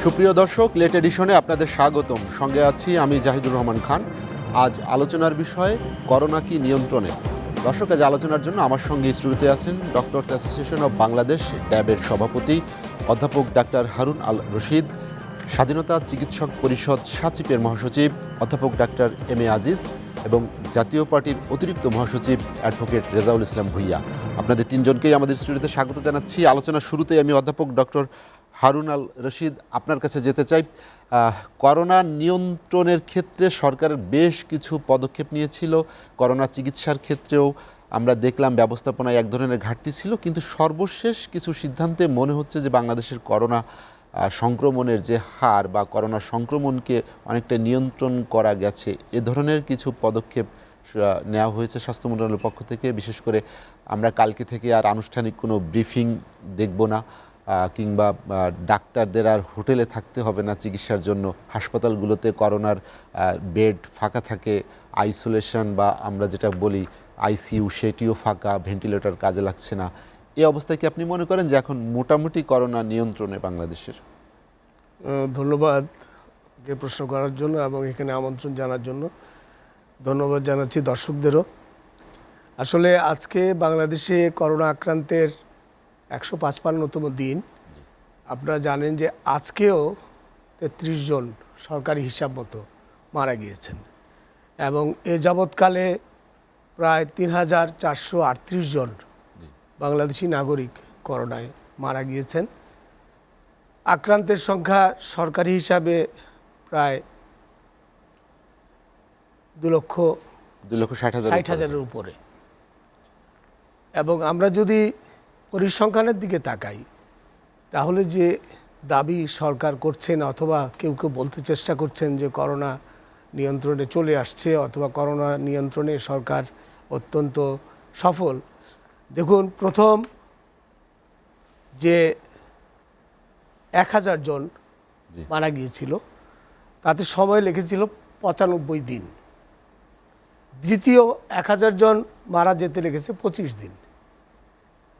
সুপ্রিয় দর্শক, লেট এডিশনে আপনাদের স্বাগতম। সঙ্গে আছি আমি জাহিদুর রহমান খান। আজ আলোচনার বিষয় করোনা কি নিয়ন্ত্রণে। দর্শক, আজ আলোচনার জন্য আমার সঙ্গে স্টুডিওতে আছেন ডক্টরস অ্যাসোসিয়েশন অব বাংলাদেশ ড্যাবের সভাপতি অধ্যাপক ডাক্তার হারুন আল রশিদ, স্বাধীনতা চিকিৎসক পরিষদ সাচিপের মহাসচিব অধ্যাপক ডাক্তার এম এ আজিজ এবং জাতীয় পার্টির অতিরিক্ত মহাসচিব অ্যাডভোকেট রেজাউল ইসলাম ভুইয়া। আপনাদের তিনজনকেই আমাদের স্টুডিওতে স্বাগত জানাচ্ছি। আলোচনার শুরুতেই আমি অধ্যাপক ডক্টর হারুন আল রশিদ আপনার কাছে যেতে চাই। করোনা নিয়ন্ত্রণের ক্ষেত্রে সরকারের বেশ কিছু পদক্ষেপ নিয়েছিল। করোনা চিকিৎসার ক্ষেত্রেও আমরা দেখলাম ব্যবস্থাপনায় এক ধরনের ঘাটতি ছিল, কিন্তু সর্বশেষ কিছু সিদ্ধান্তে মনে হচ্ছে যে বাংলাদেশের করোনা সংক্রমণের যে হার বা করোনা সংক্রমণকে অনেকটা নিয়ন্ত্রণ করা গেছে। এ ধরনের কিছু পদক্ষেপ নেওয়া হয়েছে স্বাস্থ্য মন্ত্রণালয়ের পক্ষ থেকে। বিশেষ করে আমরা কালকে থেকে আর আনুষ্ঠানিক কোনো ব্রিফিং দেখব না, কিংবা ডাক্তারদের আর হোটেলে থাকতে হবে না চিকিৎসার জন্য। হাসপাতালগুলোতে করোনার বেড ফাঁকা থাকে, আইসোলেশন বা আমরা যেটা বলি আইসিইউ সেটিও ফাঁকা, ভেন্টিলেটর কাজে লাগছে না। এই অবস্থায় কি আপনি মনে করেন যে এখন মোটামুটি করোনা নিয়ন্ত্রণে বাংলাদেশের? ধন্যবাদ প্রশ্ন করার জন্য এবং এখানে আমন্ত্রণ জানার জন্য। ধন্যবাদ জানাচ্ছি দর্শকদেরও। আসলে আজকে বাংলাদেশে করোনা আক্রান্তের 155তম দিন। আপনারা জানেন যে আজকেও 33 জন সরকারি হিসাব মতো মারা গিয়েছেন এবং এ যাবৎকালে প্রায় 3438 জন বাংলাদেশি নাগরিক করোনায় মারা গিয়েছেন। আক্রান্তের সংখ্যা সরকারি হিসাবে প্রায় 2,60,000-এর উপরে। এবং আমরা যদি পরিসংখ্যানের দিকে তাকাই, তাহলে যে দাবি সরকার করছেন অথবা কেউ কেউ বলতে চেষ্টা করছেন যে করোনা নিয়ন্ত্রণে চলে আসছে অথবা করোনা নিয়ন্ত্রণে সরকার অত্যন্ত সফল। দেখুন, প্রথম যে 1000 জন মারা গিয়েছিল তাতে সময় লেগেছিল 95 দিন। দ্বিতীয় 1000 জন মারা যেতে লেগেছে 25 দিন।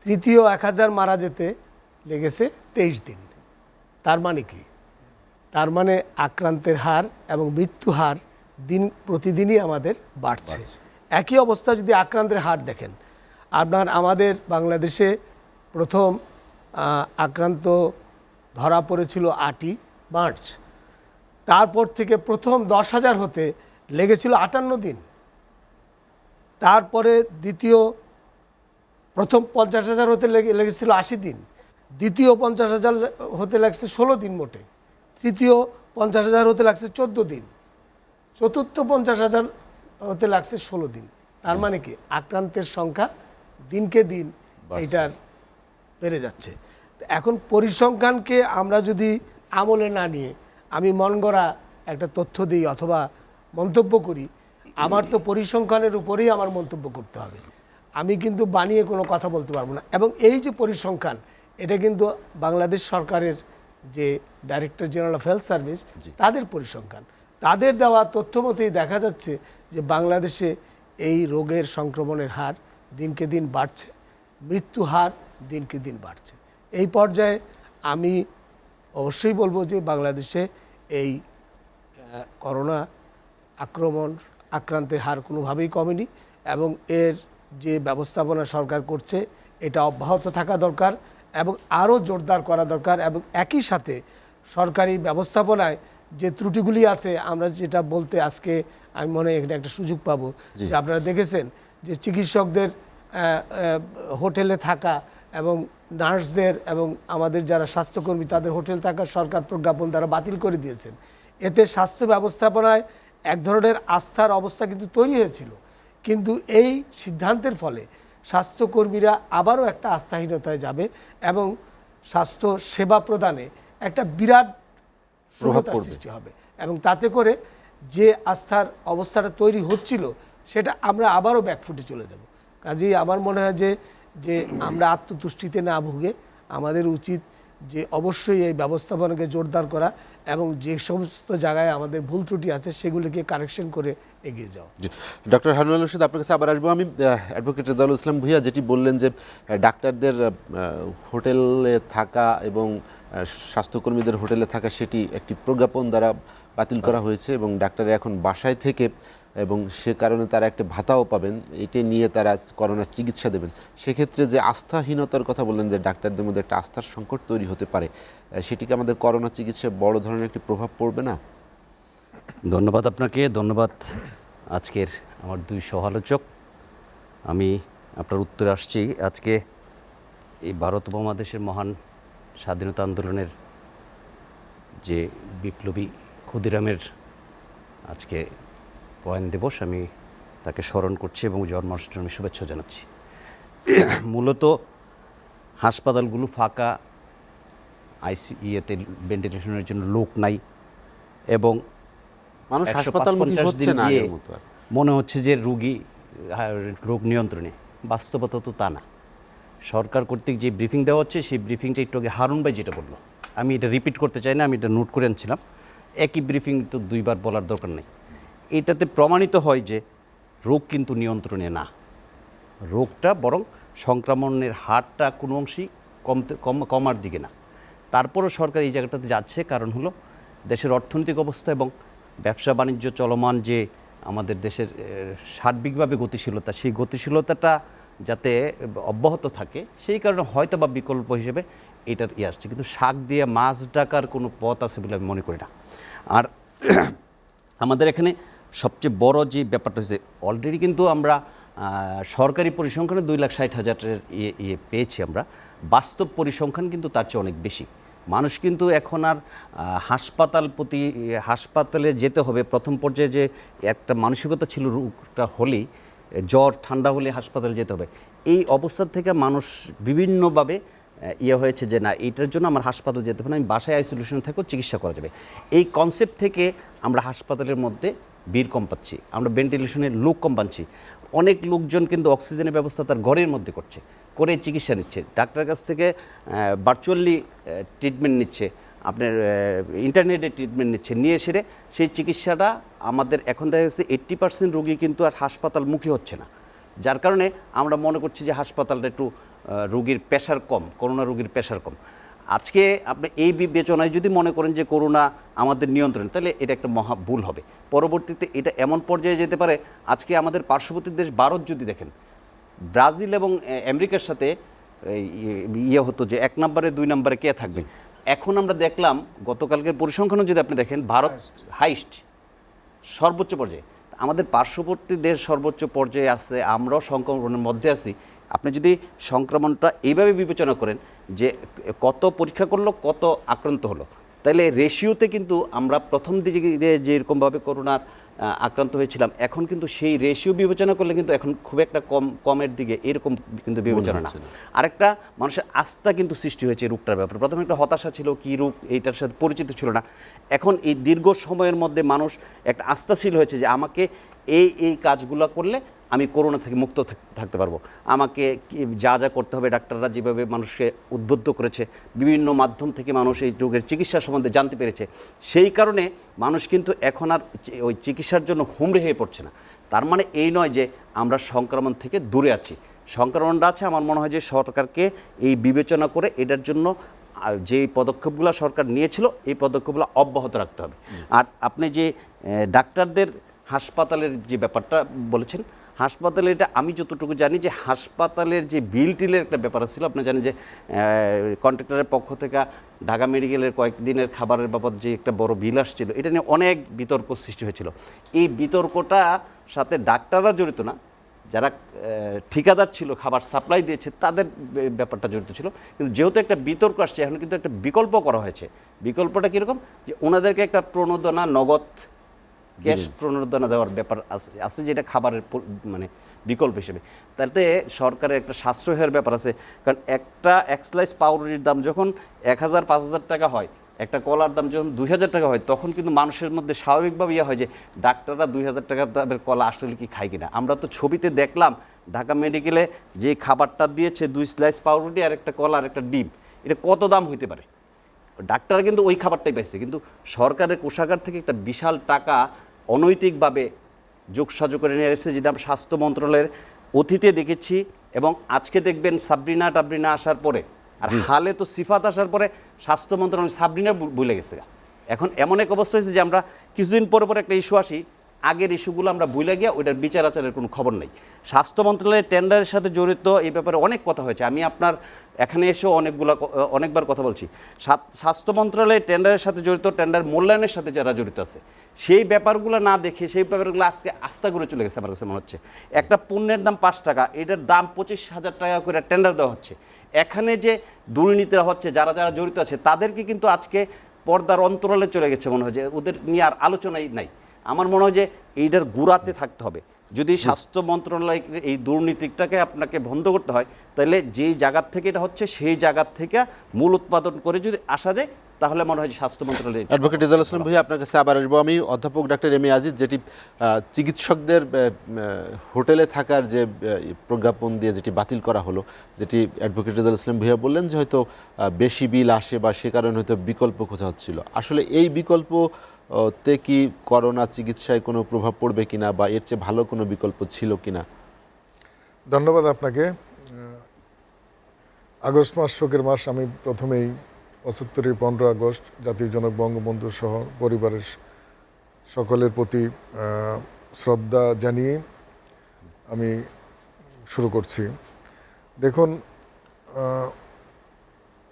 তৃতীয় 1000 মারা যেতে লেগেছে 23 দিন। তার মানে কি? তার মানে আক্রান্তের হার এবং মৃত্যু হার দিন প্রতিদিনই আমাদের বাড়ছে। একই অবস্থা যদি আক্রান্তের হার দেখেন, আমাদের বাংলাদেশে প্রথম আক্রান্ত ধরা পড়েছিল 8ই মার্চ। তারপর থেকে প্রথম 10,000 হতে লেগেছিল 58 দিন। তারপরে প্রথম 50,000 হতে লেগেছিল 80 দিন। দ্বিতীয় 50,000 হতে লাগছে 16 দিন মোটে। তৃতীয় 50,000 হতে লাগছে 14 দিন। চতুর্থ 50,000 হতে লাগছে 16 দিন। তার মানে কি? আক্রান্তের সংখ্যা দিনকে দিন এটার বেড়ে যাচ্ছে। এখন পরিসংখ্যানকে আমরা যদি আমলে না নিয়ে আমি মন গড়া একটা তথ্য দিই অথবা মন্তব্য করি, আমার তো পরিসংখ্যানের উপরেই আমার মন্তব্য করতে হবে। আমি কিন্তু বানিয়ে কোনো কথা বলতে পারবো না। এবং এই যে পরিসংখ্যান, এটা কিন্তু বাংলাদেশ সরকারের যে director general of health service, তাদের পরিসংখ্যান, তাদের দেওয়া তথ্য মতেই দেখা যাচ্ছে যে বাংলাদেশে এই রোগের সংক্রমণের হার দিনকে দিন বাড়ছে, মৃত্যু হার দিনকে দিন বাড়ছে। এই পর্যায়ে আমি অবশ্যই বলবো যে বাংলাদেশে এই করোনা আক্রান্তের হার কোনোভাবেই কমেনি এবং এর যে ব্যবস্থাপনা সরকার করছে এটা অব্যাহত থাকা দরকার এবং আরও জোরদার করা দরকার। এবং একই সাথে সরকারি ব্যবস্থাপনায় যে ত্রুটিগুলি আছে, আমরা যেটা বলতে আজকে আমি মনে হয় এখানে একটা সুযোগ পাবো যে আপনারা দেখেছেন যে চিকিৎসকদের হোটেলে থাকা এবং নার্সদের এবং আমাদের যারা স্বাস্থ্যকর্মী তাদের হোটেল থাকা সরকার প্রজ্ঞাপন দ্বারা বাতিল করে দিয়েছেন। এতে স্বাস্থ্য ব্যবস্থাপনায় এক ধরনের আস্থার অবস্থা কিন্তু তৈরি হয়েছিল, কিন্তু এই সিদ্ধান্তের ফলে স্বাস্থ্যকর্মীরা আবারও একটা আস্থাহীনতায় যাবে এবং স্বাস্থ্য সেবা প্রদানে একটা বিরাট শূন্যতার সৃষ্টি হবে এবং তাতে করে যে আস্থার অবস্থাটা তৈরি হচ্ছিল সেটা আমরা আবারও ব্যাকফুটে চলে যাব। কাজেই আমার মনে হয় যে আমরা আত্মতুষ্টিতে না ভুগে আমাদের উচিত যে অবশ্যই এই ব্যবস্থাপনাকে জোরদার করা এবং যে সমস্ত জায়গায় আমাদের ভুল ত্রুটি আছে সেগুলিকে কারেকশন করে এগিয়ে যাওয়া। জি, ডক্টর হারুনুল রশিদ, আপনার কাছে আবার আসবো আমি। অ্যাডভোকেট রেজাউল ইসলাম ভূঁইয়া যেটি বললেন যে ডাক্তারদের হোটেলে থাকা এবং স্বাস্থ্যকর্মীদের হোটেলে থাকা সেটি একটি প্রজ্ঞাপন দ্বারা বাতিল করা হয়েছে এবং ডাক্তাররা এখন বাসায় থেকে এবং সে কারণে তারা একটা ভাতাও পাবেন, এটি নিয়ে তারা করোনার চিকিৎসা দেবেন। সেক্ষেত্রে যে আস্থাহীনতার কথা বললেন যে ডাক্তারদের মধ্যে একটা আস্থার সংকট তৈরি হতে পারে, সেটিকে আমাদের করোনা চিকিৎসায় বড় ধরনের একটি প্রভাব পড়বে না? ধন্যবাদ আপনাকে, ধন্যবাদ আজকের আমার দুই সহ-আলোচক। আমি আপনার উত্তরে আসছি। আজকে এই ভারত উপমহাদেশের মহান স্বাধীনতা আন্দোলনের যে বিপ্লবী ক্ষুদিরামের আজকে প্রয়াণ দিবস, আমি তাকে স্মরণ করছি এবং জন্মাষ্টমীর শুভেচ্ছা জানাচ্ছি। মূলত হাসপাতালগুলো ফাঁকা, আইসিইউতে ভেন্টিলেশনের জন্য লোক নাই এবং মানুষ 150 হাসপাতালমুখী হচ্ছে না আগের মতো আর। মনে হচ্ছে যে রোগ নিয়ন্ত্রণে, বাস্তবতা তো তা না। সরকার কর্তৃক যে ব্রিফিং দেওয়া হচ্ছে সেই ব্রিফিংটা একটু আগে হারুন ভাই যেটা বললো, আমি এটা রিপিট করতে চাই না, আমি এটা নোট করে আনছিলাম। একই ব্রিফিং তো দুইবার বলার দরকার নেই। এটাতে প্রমাণিত হয় যে রোগ কিন্তু নিয়ন্ত্রণে না, রোগটা বরং সংক্রমণের হারটা কোনো অংশেই কমার দিকে না। তারপরও সরকার এই জায়গাটাতে যাচ্ছে, কারণ হলো দেশের অর্থনৈতিক অবস্থা এবং ব্যবসা বাণিজ্য চলমান যে আমাদের দেশের সার্বিকভাবে গতিশীলতা, সেই গতিশীলতাটা যাতে অব্যাহত থাকে, সেই কারণে হয়তো বা বিকল্প হিসেবে এটার আসছে। কিন্তু শাক দিয়ে মাছ ডাকার কোনো পথ আছে বলে আমি মনে করি না। আর আমাদের এখানে সবচেয়ে বড় যে ব্যাপারটা হচ্ছে, অলরেডি কিন্তু আমরা সরকারি পরিসংখ্যানে 2,60,000 ইয়ে পেয়েছি আমরা, বাস্তব পরিসংখ্যান কিন্তু তার চেয়ে অনেক বেশি। মানুষ কিন্তু এখন আর হাসপাতালে যেতে হবে, প্রথম পর্যায়ে যে একটা মানসিকতা ছিল রোগটা হলেই, জ্বর ঠান্ডা হলে হাসপাতালে যেতে হবে, এই অবস্থা থেকে মানুষ বিভিন্নভাবে হয়েছে যে না, এইটার জন্য আমার হাসপাতাল যেতে হবে না, আমি বাসায় আইসোলেশনে থেকেও চিকিৎসা করা যাবে। এই কনসেপ্ট থেকে আমরা হাসপাতালের মধ্যে ভিড় কম পাচ্ছি, আমরা ভেন্টিলেশনের লোক কম পাচ্ছি। অনেক লোকজন কিন্তু অক্সিজেনের ব্যবস্থা তার ঘরের মধ্যে করে চিকিৎসা নিচ্ছে, ডাক্তারের কাছ থেকে ভার্চুয়ালি ট্রিটমেন্ট নিচ্ছে, আপনার ইন্টারনেটে ট্রিটমেন্ট নিয়ে সেরে সেই চিকিৎসাটা আমাদের এখন দেখা যাচ্ছে 80% রোগী কিন্তু আর হাসপাতালমুখী হচ্ছে না, যার কারণে আমরা মনে করছি যে হাসপাতালটা একটু রোগীর প্রেশার কম, করোনা রোগীর প্রেশার কম। আজকে আপনি এই বিবেচনায় যদি মনে করেন যে করোনা আমাদের নিয়ন্ত্রণ, তাহলে এটা একটা মহা ভুল হবে। পরবর্তীতে এটা এমন পর্যায়ে যেতে পারে, আজকে আমাদের পার্শ্ববর্তী দেশ ভারত যদি দেখেন, ব্রাজিল এবং আমেরিকার সাথে হতো যে 1 নম্বরে 2 নম্বরে কে থাকবে। এখন আমরা দেখলাম গতকালকের পরিসংখ্যানও যদি আপনি দেখেন, ভারত হাইস্ট, সর্বোচ্চ পর্যায়ে। আমাদের পার্শ্ববর্তী দেশ সর্বোচ্চ পর্যায়ে আছে, আমরাও সংক্রমণের মধ্যে আছি। আপনি যদি সংক্রমণটা এইভাবে বিবেচনা করেন যে কত পরীক্ষা করলো, কত আক্রান্ত হলো, তাহলে রেশিওতে কিন্তু আমরা প্রথম দিকে যেরকমভাবে করোনার আক্রান্ত হয়েছিলাম, এখন কিন্তু সেই রেশিও বিবেচনা করলে কিন্তু এখন খুব একটা কমের দিকে এরকম কিন্তু বিবেচনা না। আরেকটা, মানুষের আস্থা কিন্তু সৃষ্টি হয়েছে এই রোগটার ব্যাপারে। প্রথমে একটা হতাশা ছিল, কী রোগ এইটার সাথে পরিচিত ছিল না। এখন এই দীর্ঘ সময়ের মধ্যে মানুষ একটা আস্থাশীল হয়েছে যে আমাকে এই কাজগুলো করলে আমি করোনা থেকে মুক্ত থাকতে পারবো, আমাকে যা করতে হবে, ডাক্তাররা যেভাবে মানুষকে উদ্বুদ্ধ করেছে, বিভিন্ন মাধ্যম থেকে মানুষ এই রোগের চিকিৎসা সম্বন্ধে জানতে পেরেছে, সেই কারণে মানুষ কিন্তু এখন আর ওই চিকিৎসার জন্য হুমড়ি হয়ে পড়ছে না। তার মানে এই নয় যে আমরা সংক্রমণ থেকে দূরে আছি, সংক্রমণটা আছে। আমার মনে হয় যে সরকারকে এই বিবেচনা করে এটার জন্য যে পদক্ষেপগুলো সরকার নিয়েছিল, এই পদক্ষেপগুলো অব্যাহত রাখতে হবে। আর আপনি যে ডাক্তারদের হাসপাতালের যে ব্যাপারটা বলেছেন, হাসপাতালে এটা আমি যতটুকু জানি যে হাসপাতালের যে বিল টিলের একটা ব্যাপার ছিল, আপনি জানেন যে কন্ট্রাক্টরের পক্ষ থেকে ঢাকা মেডিকেলের কয়েকদিনের খাবারের বাবদ যে একটা বড় বিল আসছিল, এটা নিয়ে অনেক বিতর্ক সৃষ্টি হয়েছিল। এই বিতর্কটা সাথে ডাক্তাররা জড়িত না, যারা ঠিকাদার ছিল, খাবার সাপ্লাই দিয়েছে, তাদের ব্যাপারটা জড়িত ছিল। কিন্তু যেহেতু একটা বিতর্ক আসছে, এখন কিন্তু একটা বিকল্প করা হয়েছে। বিকল্পটা কীরকম, যে ওনাদেরকে একটা প্রণোদনা, নগদ ক্যাশ প্রণোদনা দেওয়ার ব্যাপার আছে, যেটা খাবারের মানে বিকল্প হিসেবে। তাতে সরকারের একটা সাশ্রয়ের ব্যাপার আছে। কারণ একটা এক স্লাইস পাউরুটির দাম যখন 1,000-5,000 টাকা হয়, একটা কলার দাম যখন 2,000 টাকা হয়, তখন কিন্তু মানুষের মধ্যে স্বাভাবিকভাবে হয় যে ডাক্তাররা 2,000 টাকার দামের কলা আসলে কি খায় কিনা। আমরা তো ছবিতে দেখলাম ঢাকা মেডিকেলে যে খাবারটা দিয়েছে, 2 স্লাইস পাউরুটি আর একটা কলা আর একটা ডিম, এটা কত দাম হইতে পারে? ডাক্তার কিন্তু ওই খাবারটাই পাইছে, কিন্তু সরকারের কোষাগার থেকে একটা বিশাল টাকা অনৈতিকভাবে যোগসাজু করে নিয়ে এসেছে, যেটা আমরা স্বাস্থ্য মন্ত্রণালয়ের অতীতে দেখেছি। এবং আজকে দেখবেন সাবরিনা টাবরিনা আসার পরে, আর হালে তো সিফাত আসার পরে স্বাস্থ্য মন্ত্রণালয় সাবরিনা ভুলে গেছে। এখন এমন এক অবস্থা হয়েছে যে আমরা কিছুদিন পরে পরে একটা ইস্যু আসি, আগের ইস্যুগুলো আমরা ভুলে গিয়া ওইটার বিচার আচারের কোনো খবর নেই। স্বাস্থ্য মন্ত্রণালয়ের টেন্ডারের সাথে জড়িত এই ব্যাপারে অনেক কথা হয়েছে, আমি আপনার এখানে এসেও অনেকবার কথা বলছি। স্বাস্থ্য মন্ত্রণালয়ের টেন্ডারের সাথে জড়িত, টেন্ডার মূল্যায়নের সাথে যারা জড়িত আছে, সেই ব্যাপারগুলো না দেখে সেই ব্যাপারগুলো আজকে আস্থা করে চলে গেছে। আমার কাছে মনে হচ্ছে একটা পণ্যের দাম 5 টাকা, এটার দাম 25,000 টাকা করে টেন্ডার দেওয়া হচ্ছে। এখানে যে দুর্নীতিরা হচ্ছে, যারা যারা জড়িত আছে তাদেরকে কিন্তু আজকে পর্দার অন্তরালে চলে গেছে, মনে হয় যে ওদের নিয়ে আর আলোচনাই নাই। আমার মনে হয় যে এইটার গুড়াতে থাকতে হবে। যদি স্বাস্থ্য মন্ত্রণালয় এই দুর্নীতিটাকে আপনাকে বন্ধ করতে হয়, তাহলে যেই জায়গার থেকে এটা হচ্ছে সেই জায়গার থেকে মূল উৎপাদন করে যদি আসা যায়, তাহলে মনে হয় যে স্বাস্থ্য মন্ত্রণালয়। অ্যাডভোকেট রেজাউল ইসলাম ভাই, আপনার কাছে আবার আসবো আমি। অধ্যাপক ডাক্তার এম এ আজিজ, যেটি চিকিৎসকদের হোটেলে থাকার যে প্রজ্ঞাপন দিয়ে যেটি বাতিল করা হলো, যেটি অ্যাডভোকেট রেজাউল ইসলাম ভাইয়া বললেন যে হয়তো বেশি বিল আসে বা সে কারণে হয়তো বিকল্প খোঁজা হচ্ছিল, আসলে এই বিকল্প তে কি করোনা চিকিৎসায় কোনো প্রভাব পড়বে কিনা, বা এর চেয়ে ভালো কোনো বিকল্প ছিল কিনা? ধন্যবাদ আপনাকে। আগস্ট মাস শোকের মাস। আমি প্রথমেই 75-এর 15 আগস্ট জাতির জনক বঙ্গবন্ধু সহ পরিবারের সকলের প্রতি শ্রদ্ধা জানিয়ে আমি শুরু করছি। দেখুন,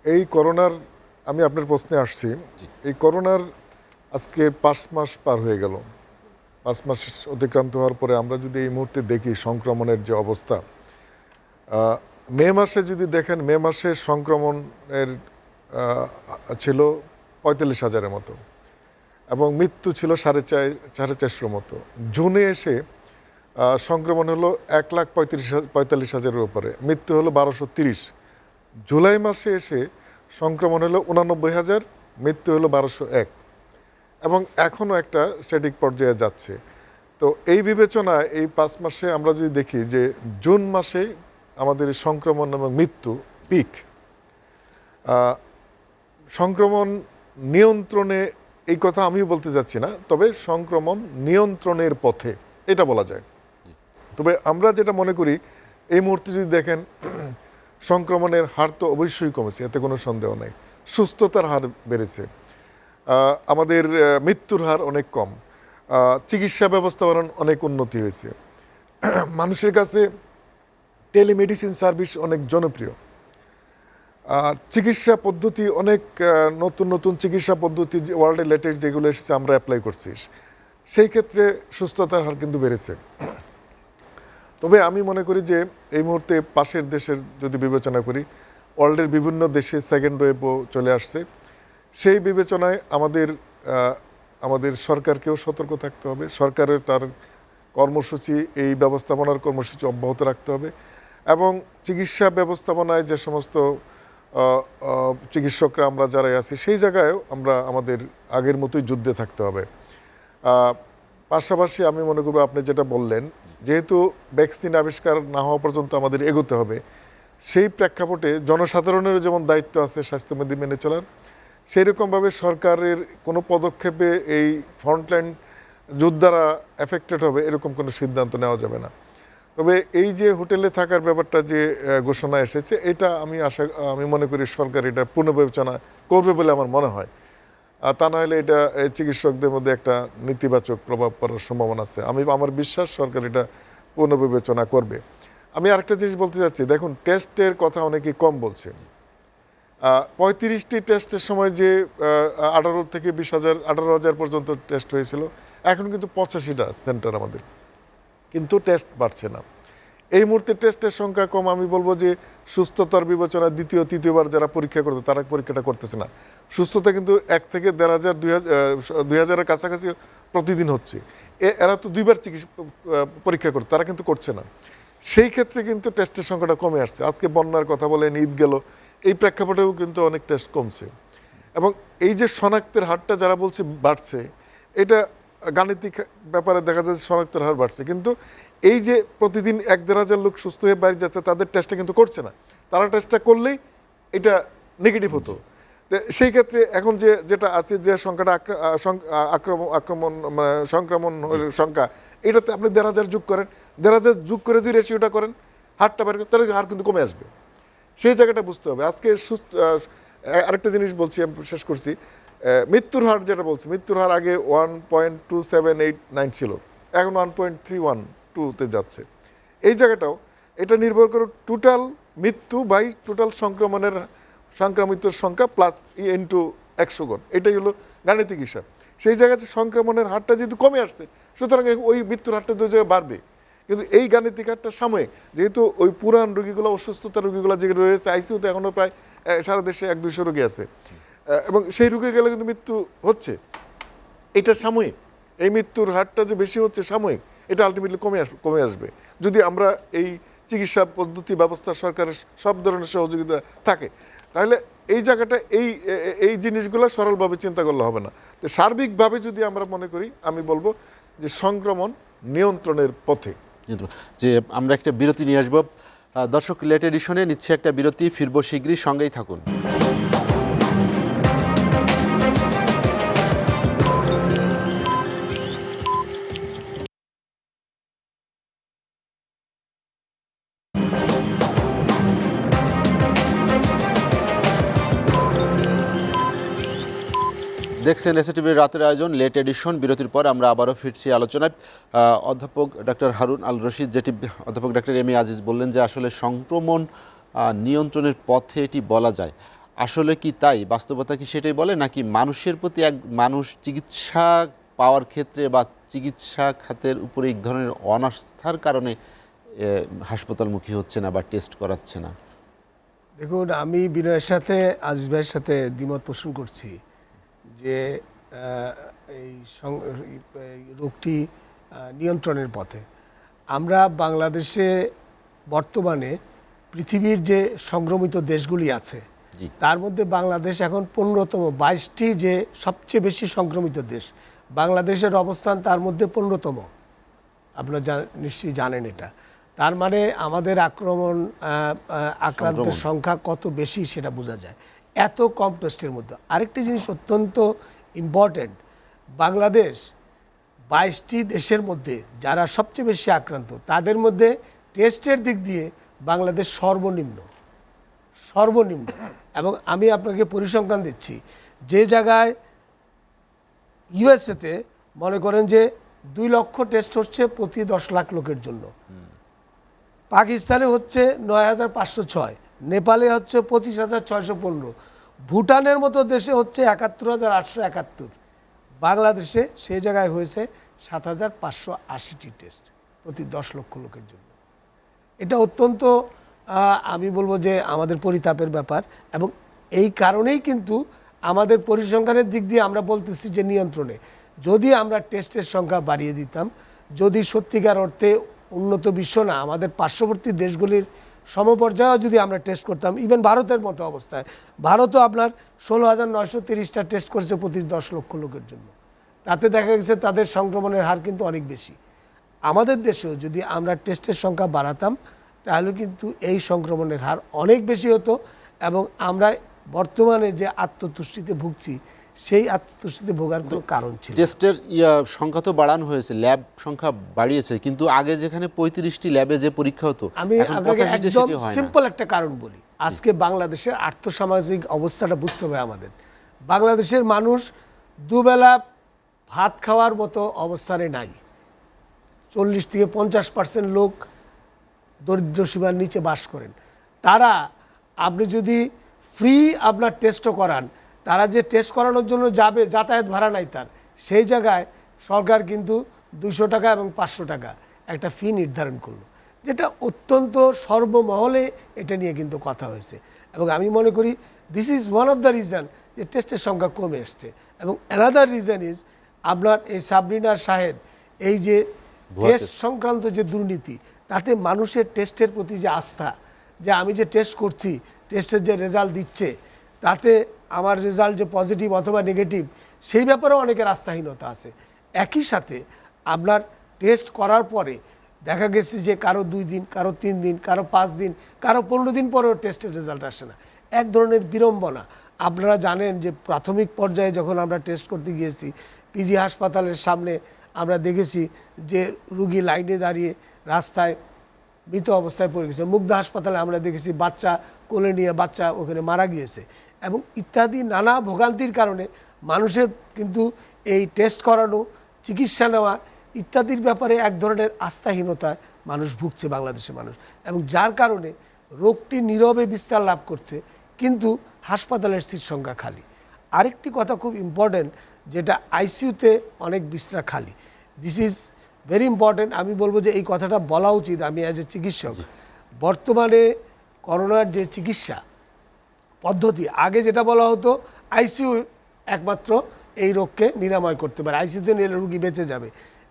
এই করোনার, আমি আপনার প্রশ্নে আসছি, এই করোনার আজকে 5 মাস পার হয়ে গেল। 5 মাস অতিক্রান্ত হওয়ার পরে আমরা যদি এই মুহূর্তে দেখি সংক্রমণের যে অবস্থা, মে মাসে যদি দেখেন, মে মাসে সংক্রমণের ছিল 45,000-এর মতো এবং মৃত্যু ছিল 450-400 মতো। জুনে এসে সংক্রমণ হলো 1,45,000-এর উপরে, মৃত্যু হলো 1230। জুলাই মাসে এসে সংক্রমণ হলো 89,000, মৃত্যু হলো 1201 এবং এখনও একটা স্ট্যাটিক পর্যায়ে যাচ্ছে। তো এই বিবেচনায় এই 5 মাসে আমরা যদি দেখি যে জুন মাসে আমাদের সংক্রমণ এবং মৃত্যু পিক, সংক্রমণ নিয়ন্ত্রণে, এই কথা আমিও বলতে যাচ্ছি না, তবে সংক্রমণ নিয়ন্ত্রণের পথে এটা বলা যায়। তবে আমরা যেটা মনে করি, এই মুহূর্তে যদি দেখেন সংক্রমণের হার তো অবশ্যই কমেছে, এতে কোনো সন্দেহ নেই। সুস্থতার হার বেড়েছে, আমাদের মৃত্যুর হার অনেক কম, চিকিৎসা ব্যবস্থাপনার অনেক উন্নতি হয়েছে, মানুষের কাছে টেলিমেডিসিন সার্ভিস অনেক জনপ্রিয়, আর চিকিৎসা পদ্ধতি অনেক নতুন নতুন চিকিৎসা পদ্ধতি ওয়ার্ল্ডে লেটেস্ট যেগুলো এসেছে আমরা অ্যাপ্লাই করছি, সেই ক্ষেত্রে সুস্থতার হার কিন্তু বেড়েছে। তবে আমি মনে করি যে এই মুহূর্তে পাশের দেশের যদি বিবেচনা করি, ওয়ার্ল্ডের বিভিন্ন দেশে সেকেন্ড ওয়েভও চলে আসছে। সেই বিবেচনায় আমাদের সরকারকেও সতর্ক থাকতে হবে। সরকারের তার কর্মসূচি, এই ব্যবস্থাপনার কর্মসূচি অব্যাহত রাখতে হবে এবং চিকিৎসা ব্যবস্থাপনায় যে সমস্ত চিকিৎসকরা আমরা যারা আছি, সেই জায়গায়ও আমরা আমাদের আগের মতোই যুদ্ধে থাকতে হবে। পাশাপাশি আমি মনে করব, আপনি যেটা বললেন, যেহেতু ভ্যাকসিন আবিষ্কার না হওয়া পর্যন্ত আমাদের এগোতে হবে, সেই প্রেক্ষাপটে জনসাধারণেরও যেমন দায়িত্ব আছে স্বাস্থ্যবিধি মেনে চলার, সেই রকমভাবে সরকারের কোনো পদক্ষেপে এই ফ্রন্টলাইন যোদ্ধারা এফেক্টেড হবে এরকম কোনো সিদ্ধান্ত নেওয়া যাবে না। তবে এই যে হোটেলে থাকার ব্যাপারটা যে ঘোষণা এসেছে, এটা আমি মনে করি সরকার এটা পুনর্বিবেচনা করবে বলে আমার মনে হয়। তা না হলে এটা চিকিৎসকদের মধ্যে একটা নেতিবাচক প্রভাব পড়ার সম্ভাবনা আছে। আমার বিশ্বাস সরকার এটা পুনর্বিবেচনা করবে। আমি আরেকটা জিনিস বলতে চাচ্ছি, দেখুন, টেস্টের কথা অনেকেই কম বলছে। 35টি টেস্টের সময় যে 18 থেকে 18,000 পর্যন্ত টেস্ট হয়েছিল, এখন কিন্তু 85টা সেন্টার আমাদের, কিন্তু টেস্ট বাড়ছে না। এই মুহূর্তে টেস্টের সংখ্যা কম। আমি বলবো যে সুস্থতার বিবেচনা দ্বিতীয় তৃতীয়বার যারা পরীক্ষা করতো তারা পরীক্ষাটা করতেছে না। সুস্থতা কিন্তু 1 থেকে 1,500 2,000-এর কাছাকাছি প্রতিদিন হচ্ছে। এরা তো 2বার পরীক্ষা করতো, তারা কিন্তু করছে না। সেই ক্ষেত্রে কিন্তু টেস্টের সংখ্যাটা কমে আসছে। আজকে বন্যার কথা বলেন, ঈদ গেল, এই প্রেক্ষাপটেও কিন্তু অনেক টেস্ট কমছে। এবং এই যে শনাক্তের হারটা যারা বলছে বাড়ছে, এটা গাণিতিক ব্যাপারে দেখা যাচ্ছে শনাক্তের হার বাড়ছে, কিন্তু এই যে প্রতিদিন 1-1,500 লোক সুস্থ হয়ে বাইরে যাচ্ছে, তাদের টেস্টটা কিন্তু করছে না। তারা টেস্টটা করলেই এটা নেগেটিভ হতো। তো সেই ক্ষেত্রে এখন যেটা আছে যে সংখ্যাটা আক্রমণ মানে সংক্রমণ সংখ্যা, এটাতে আপনি 1,500 যোগ করেন, 1,500 যোগ করে যদি রেশিওটা করেন, হারটা বের করেন, তাহলে হার কিন্তু কমে আসবে। সেই জায়গাটা বুঝতে হবে। আজকে আরেকটা জিনিস বলছি, আমি শেষ করছি। মৃত্যুর হার যেটা বলছি, মৃত্যুর হার আগে 1.2789 ছিল, এখন 1.312-তে যাচ্ছে। এই জায়গাটাও এটা নির্ভর করে টোটাল মৃত্যু বাই টোটাল সংক্রামিত সংখ্যা প্লাস ইনটু 100 গণ, এটাই হলো গাণিতিক হিসাব। সেই জায়গাতে সংক্রমণের হারটা যেহেতু কমে আসছে, সুতরাং ওই মৃত্যুর হারটা দু জায়গায় বাড়বে। কিন্তু এই গাণিতিক হারটা সাময়িক, যেহেতু ওই পুরান রোগীগুলো, অসুস্থতা রোগীগুলো যেগুলো রয়েছে আইসিইউতে, এখনও প্রায় সারা দেশে 100-200 রোগী আছে, এবং সেই রোগী গেলে কিন্তু মৃত্যু হচ্ছে, এটা সাময়িক। এই মৃত্যুর হারটা যে বেশি হচ্ছে সাময়িক, এটা আলটিমেটলি কমে আসবে যদি আমরা এই চিকিৎসা পদ্ধতি ব্যবস্থা সরকারের সব ধরনের সহযোগিতা থাকে। তাহলে এই জায়গাটা এই জিনিসগুলো সরলভাবে চিন্তা করলে হবে না। তো সার্বিকভাবে যদি আমরা মনে করি, আমি বলবো যে সংক্রমণ নিয়ন্ত্রণের পথে। যে আমরা একটা বিরতি নিয়ে আসবো। দর্শক, লেট এডিশনে নিচ্ছে একটা বিরতি, ফিরবো শীঘ্রই, সঙ্গেই থাকুন। দেখছেন এসএটিভির রাতের আয়োজন লেট এডিশন। বিরতির পর আমরা আবারও ফিরছি আলোচনায়। অধ্যাপক ডক্টর হারুন আল রশিদ, যেটি অধ্যাপক ডক্টর এম এ আজিজ বললেন যে আসলে সংক্রমণ নিয়ন্ত্রণের পথে এটি বলা যায়, আসলে কি তাই? বাস্তবতা কি সেটাই বলে, নাকি মানুষের প্রতি মানুষ চিকিৎসা পাওয়ার ক্ষেত্রে বা চিকিৎসা খাতের উপরে এক ধরনের অনাস্থার কারণে হাসপাতালমুখী হচ্ছে না বা টেস্ট করাচ্ছে না? দেখুন, আমি বিনয়ের সাথে, আজিজ ভাইয়ের সাথে দ্বিমত পোষণ করছি যে এই রোগটি নিয়ন্ত্রণের পথে। আমরা বাংলাদেশে বর্তমানে পৃথিবীর যে সংক্রমিত দেশগুলি আছে তার মধ্যে বাংলাদেশ এখন 15তম, 22টি যে সবচেয়ে বেশি সংক্রমিত দেশ, বাংলাদেশের অবস্থান তার মধ্যে 15তম। আপনারা নিশ্চয়ই জানেন এটা। তার মানে আমাদের আক্রান্তের সংখ্যা কত বেশি সেটা বোঝা যায় এত কম টেস্টের মধ্যে। আরেকটি জিনিস অত্যন্ত ইম্পর্টেন্ট, বাংলাদেশ 22টি দেশের মধ্যে যারা সবচেয়ে বেশি আক্রান্ত, তাদের মধ্যে টেস্টের দিক দিয়ে বাংলাদেশ সর্বনিম্ন। এবং আমি আপনাকে পরিসংখ্যান দিচ্ছি, যে জায়গায় ইউএসএতে মনে করেন যে 2 লক্ষ টেস্ট হচ্ছে প্রতি 10 লাখ লোকের জন্য, পাকিস্তানে হচ্ছে 9,506, নেপালে হচ্ছে 25,615, ভুটানের মতো দেশে হচ্ছে 71,871, বাংলাদেশে সেই জায়গায় হয়েছে 7,580টি টেস্ট প্রতি 10 লক্ষ লোকের জন্য। এটা অত্যন্ত আমি বলবো যে আমাদের পরিতাপের ব্যাপার, এবং এই কারণেই কিন্তু আমাদের পরিসংখ্যানের দিক দিয়ে আমরা বলতেছি যে নিয়ন্ত্রণে। যদি আমরা টেস্টের সংখ্যা বাড়িয়ে দিতাম, যদি সত্যিকার অর্থে উন্নত বিশ্ব না, আমাদের পার্শ্ববর্তী দেশগুলির সমপর্যায়েও যদি আমরা টেস্ট করতাম, ইভেন ভারতের মতো অবস্থায়, ভারতও আপনার 16,930টা টেস্ট করেছে প্রতি 10 লক্ষ লোকের জন্য, তাতে দেখা গেছে তাদের সংক্রমণের হার কিন্তু অনেক বেশি। আমাদের দেশেও যদি আমরা টেস্টের সংখ্যা বাড়াতাম, তাহলে কিন্তু এই সংক্রমণের হার অনেক বেশি হতো, এবং আমরা বর্তমানে যে আত্মতুষ্টিতে ভুগছি, সেই আত্মতুষ্টিতে ভোগার কোনো কারণ ছিল। টেস্টের সংখ্যা তো বাড়ানো হয়েছে, ল্যাব সংখ্যা বাড়িয়েছে, কিন্তু আগে যেখানে 35টি ল্যাবে যে পরীক্ষা হতো, আমি আপনাকে একদম সিম্পল একটা কারণ বলি। আজকে বাংলাদেশের আর্থসামাজিক অবস্থাটা বুঝতে হবে আমাদের। বাংলাদেশের মানুষ দুবেলা ভাত খাওয়ার মতো অবস্থানে নাই। 40 থেকে 50% লোক দরিদ্র সীমার নিচে বাস করেন। তারা, আপনি যদি ফ্রি আপনার টেস্টও করান, তারা যে টেস্ট করানোর জন্য যাবে, যাতায়াত ভাড়া নাই তার, সেই জায়গায় সরকার কিন্তু 200 টাকা এবং 500 টাকা একটা ফি নির্ধারণ করলো, যেটা অত্যন্ত সর্বমহলে এটা নিয়ে কিন্তু কথা হয়েছে। এবং আমি মনে করি this is one of the reason যে টেস্টের সংখ্যা কমে এসছে। এবং অ্যানাদার রিজন ইজ আপনার এই সাবরিনা শাহেদ, এই যে টেস্ট সংক্রান্ত যে দুর্নীতি, তাতে মানুষের টেস্টের প্রতি যে আস্থা, যে আমি যে টেস্ট করছি, টেস্টের যে রেজাল্ট দিচ্ছে, তাতে আমার রেজাল্ট যে পজিটিভ অথবা নেগেটিভ, সেই ব্যাপারেও অনেকের আস্থাহীনতা আছে। একই সাথে আপনার টেস্ট করার পরে দেখা গেছে যে কারো 2 দিন, কারো 3 দিন, কারো 5 দিন, কারো 15 দিন পরেও টেস্টের রেজাল্ট আসে না। এক ধরনের বিড়ম্বনা। আপনারা জানেন যে প্রাথমিক পর্যায়ে যখন আমরা টেস্ট করতে গিয়েছি পিজি হাসপাতালের সামনে আমরা দেখেছি যে রুগী লাইনে দাঁড়িয়ে রাস্তায় মৃত অবস্থায় পড়ে গেছে। মুগ্ধা হাসপাতালে আমরা দেখেছি বাচ্চা কোলে নিয়ে বাচ্চা ওখানে মারা গিয়েছে, এবং ইত্যাদি নানা ভোগান্তির কারণে মানুষের কিন্তু এই টেস্ট করানো, চিকিৎসা নেওয়া ইত্যাদির ব্যাপারে এক ধরনের আস্থাহীনতায় মানুষ ভুগছে বাংলাদেশের মানুষ, এবং যার কারণে রোগটি নীরবে বিস্তার লাভ করছে, কিন্তু হাসপাতালের সিট সংখ্যা খালি। আরেকটি কথা খুব ইম্পর্টেন্ট, যেটা আইসিইউতে অনেক বিছনা খালি। This is very important. আমি বলবো যে এই কথাটা বলা উচিত আমি অ্যাজ এ চিকিৎসক। বর্তমানে করোনার যে চিকিৎসা পদ্ধতি, আগে যেটা বলা হতো আইসিইউ একমাত্র এই রোগকে নিরাময় করতে পারে, আইসিইউতে নিলে রুগী বেঁচে যাবে।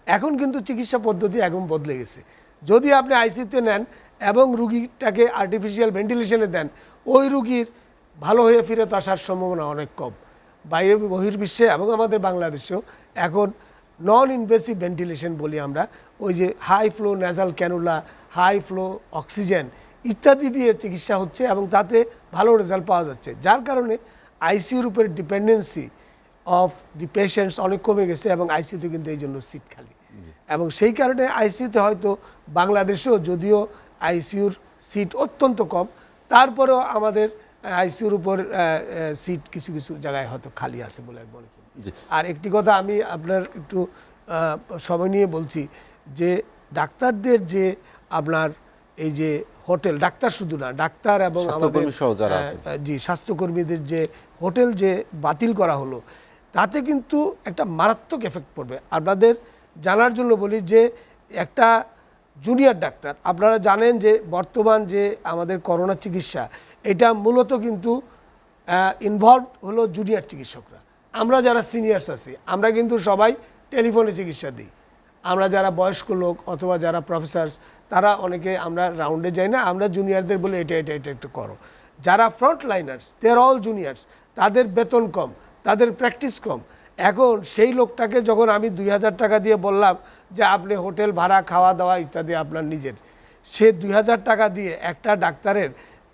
এখন কিন্তু চিকিৎসা পদ্ধতি এখন বদলে গেছে। যদি আপনি আইসিইউতে নেন এবং রুগীটাকে আর্টিফিশিয়াল ভেন্টিলেশনে দেন, ওই রুগীর ভালো হয়ে ফিরত আসার সম্ভাবনা অনেক কম। বাইরে বহির্বিশ্বে এবং আমাদের বাংলাদেশেও এখন নন ইনভেসিভ ভেন্টিলেশন বলি আমরা, ওই যে high flow nasal cannula, high flow oxygen ইত্যাদি দিয়ে চিকিৎসা হচ্ছে, এবং তাতে ভালো রেজাল্ট পাওয়া যাচ্ছে, যার কারণে আইসিইউর উপরে ডিপেন্ডেন্সি অফ দি পেশেন্টস অনেক কমে গেছে, এবং আইসিইউতে কিন্তু এই জন্য সিট খালি। এবং সেই কারণে আইসিইউতে হয়তো বাংলাদেশেও যদিও আইসিইউর সিট অত্যন্ত কম, তারপরেও আমাদের আইসিইউর উপর সিট কিছু কিছু জায়গায় হয়তো খালি আছে বলে আমি মনে করি। আর একটি কথা আমি আপনার একটু সময় নিয়ে বলছি যে ডাক্তারদের যে আপনার এই যে হোটেল, ডাক্তার শুধু না, ডাক্তার এবং জি স্বাস্থ্যকর্মীদের যে হোটেল যে বাতিল করা হলো, তাতে কিন্তু একটা মারাত্মক এফেক্ট পড়বে। আপনাদের জানার জন্য বলি যে একটা জুনিয়র ডাক্তার, আপনারা জানেন যে বর্তমান যে আমাদের করোনা চিকিৎসা, এটা মূলত কিন্তু ইনভলভড হলো জুনিয়র চিকিৎসকরা। আমরা যারা সিনিয়র্স আছি আমরা কিন্তু সবাই টেলিফোনে চিকিৎসা দিই। আমরা যারা বয়স্ক লোক অথবা যারা প্রফেসরস, তারা অনেকে আমরা রাউন্ডে যাই না, আমরা জুনিয়রদের বলে এটা এটা এটা একটু করো। যারা ফ্রন্ট লাইনার্স, দে আর অল জুনিয়র্স, তাদের বেতন কম, তাদের প্র্যাকটিস কম। এখন সেই লোকটাকে যখন আমি 2000 টাকা দিয়ে বললাম যে আপনি হোটেল ভাড়া, খাওয়া দাওয়া ইত্যাদি আপনার নিজের, সে 2000 টাকা দিয়ে একটা ডাক্তারের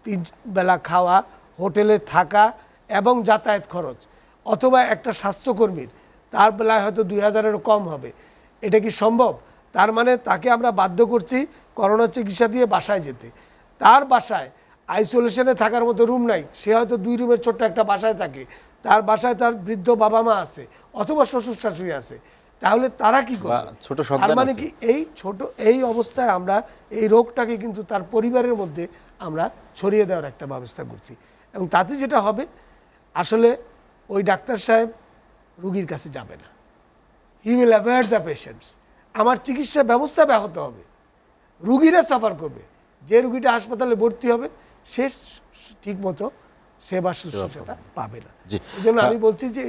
3 বেলা খাওয়া, হোটেলে থাকা এবং যাতায়াত খরচ, অথবা একটা স্বাস্থ্যকর্মীর তার বেলায় হয়তো 2000-এরও কম হবে। এটা কি সম্ভব? তার মানে তাকে আমরা বাধ্য করছি করোনা চিকিৎসা দিয়ে বাসায় যেতে। তার বাসায় আইসোলেশনে থাকার মতো রুম নাই, সে হয়তো 2 রুমের ছোট্ট একটা বাসায় থাকে, তার বাসায় তার বৃদ্ধ বাবা মা আছে অথবা শ্বশুর শাশুড়ি আছে, তাহলে তারা কি করবে? ছোট সন্তান তার মানে কি এই অবস্থায় আমরা এই রোগটাকে কিন্তু তার পরিবারের মধ্যে আমরা ছড়িয়ে দেওয়ার একটা ব্যবস্থা করছি, এবং তাতে যেটা হবে আসলে ওই ডাক্তার সাহেব রুগীর কাছে যাবে না, he will avoid the patients. আমার চিকিৎসা ব্যবস্থা ব্যাহত হবে, রুগীরা সাফার করবে। যে রুগীটা হাসপাতালে ভর্তি হবে সে ঠিকমতো সেবা শুশ্রূষাটা পাবে না। এই জন্য আমি বলছি যে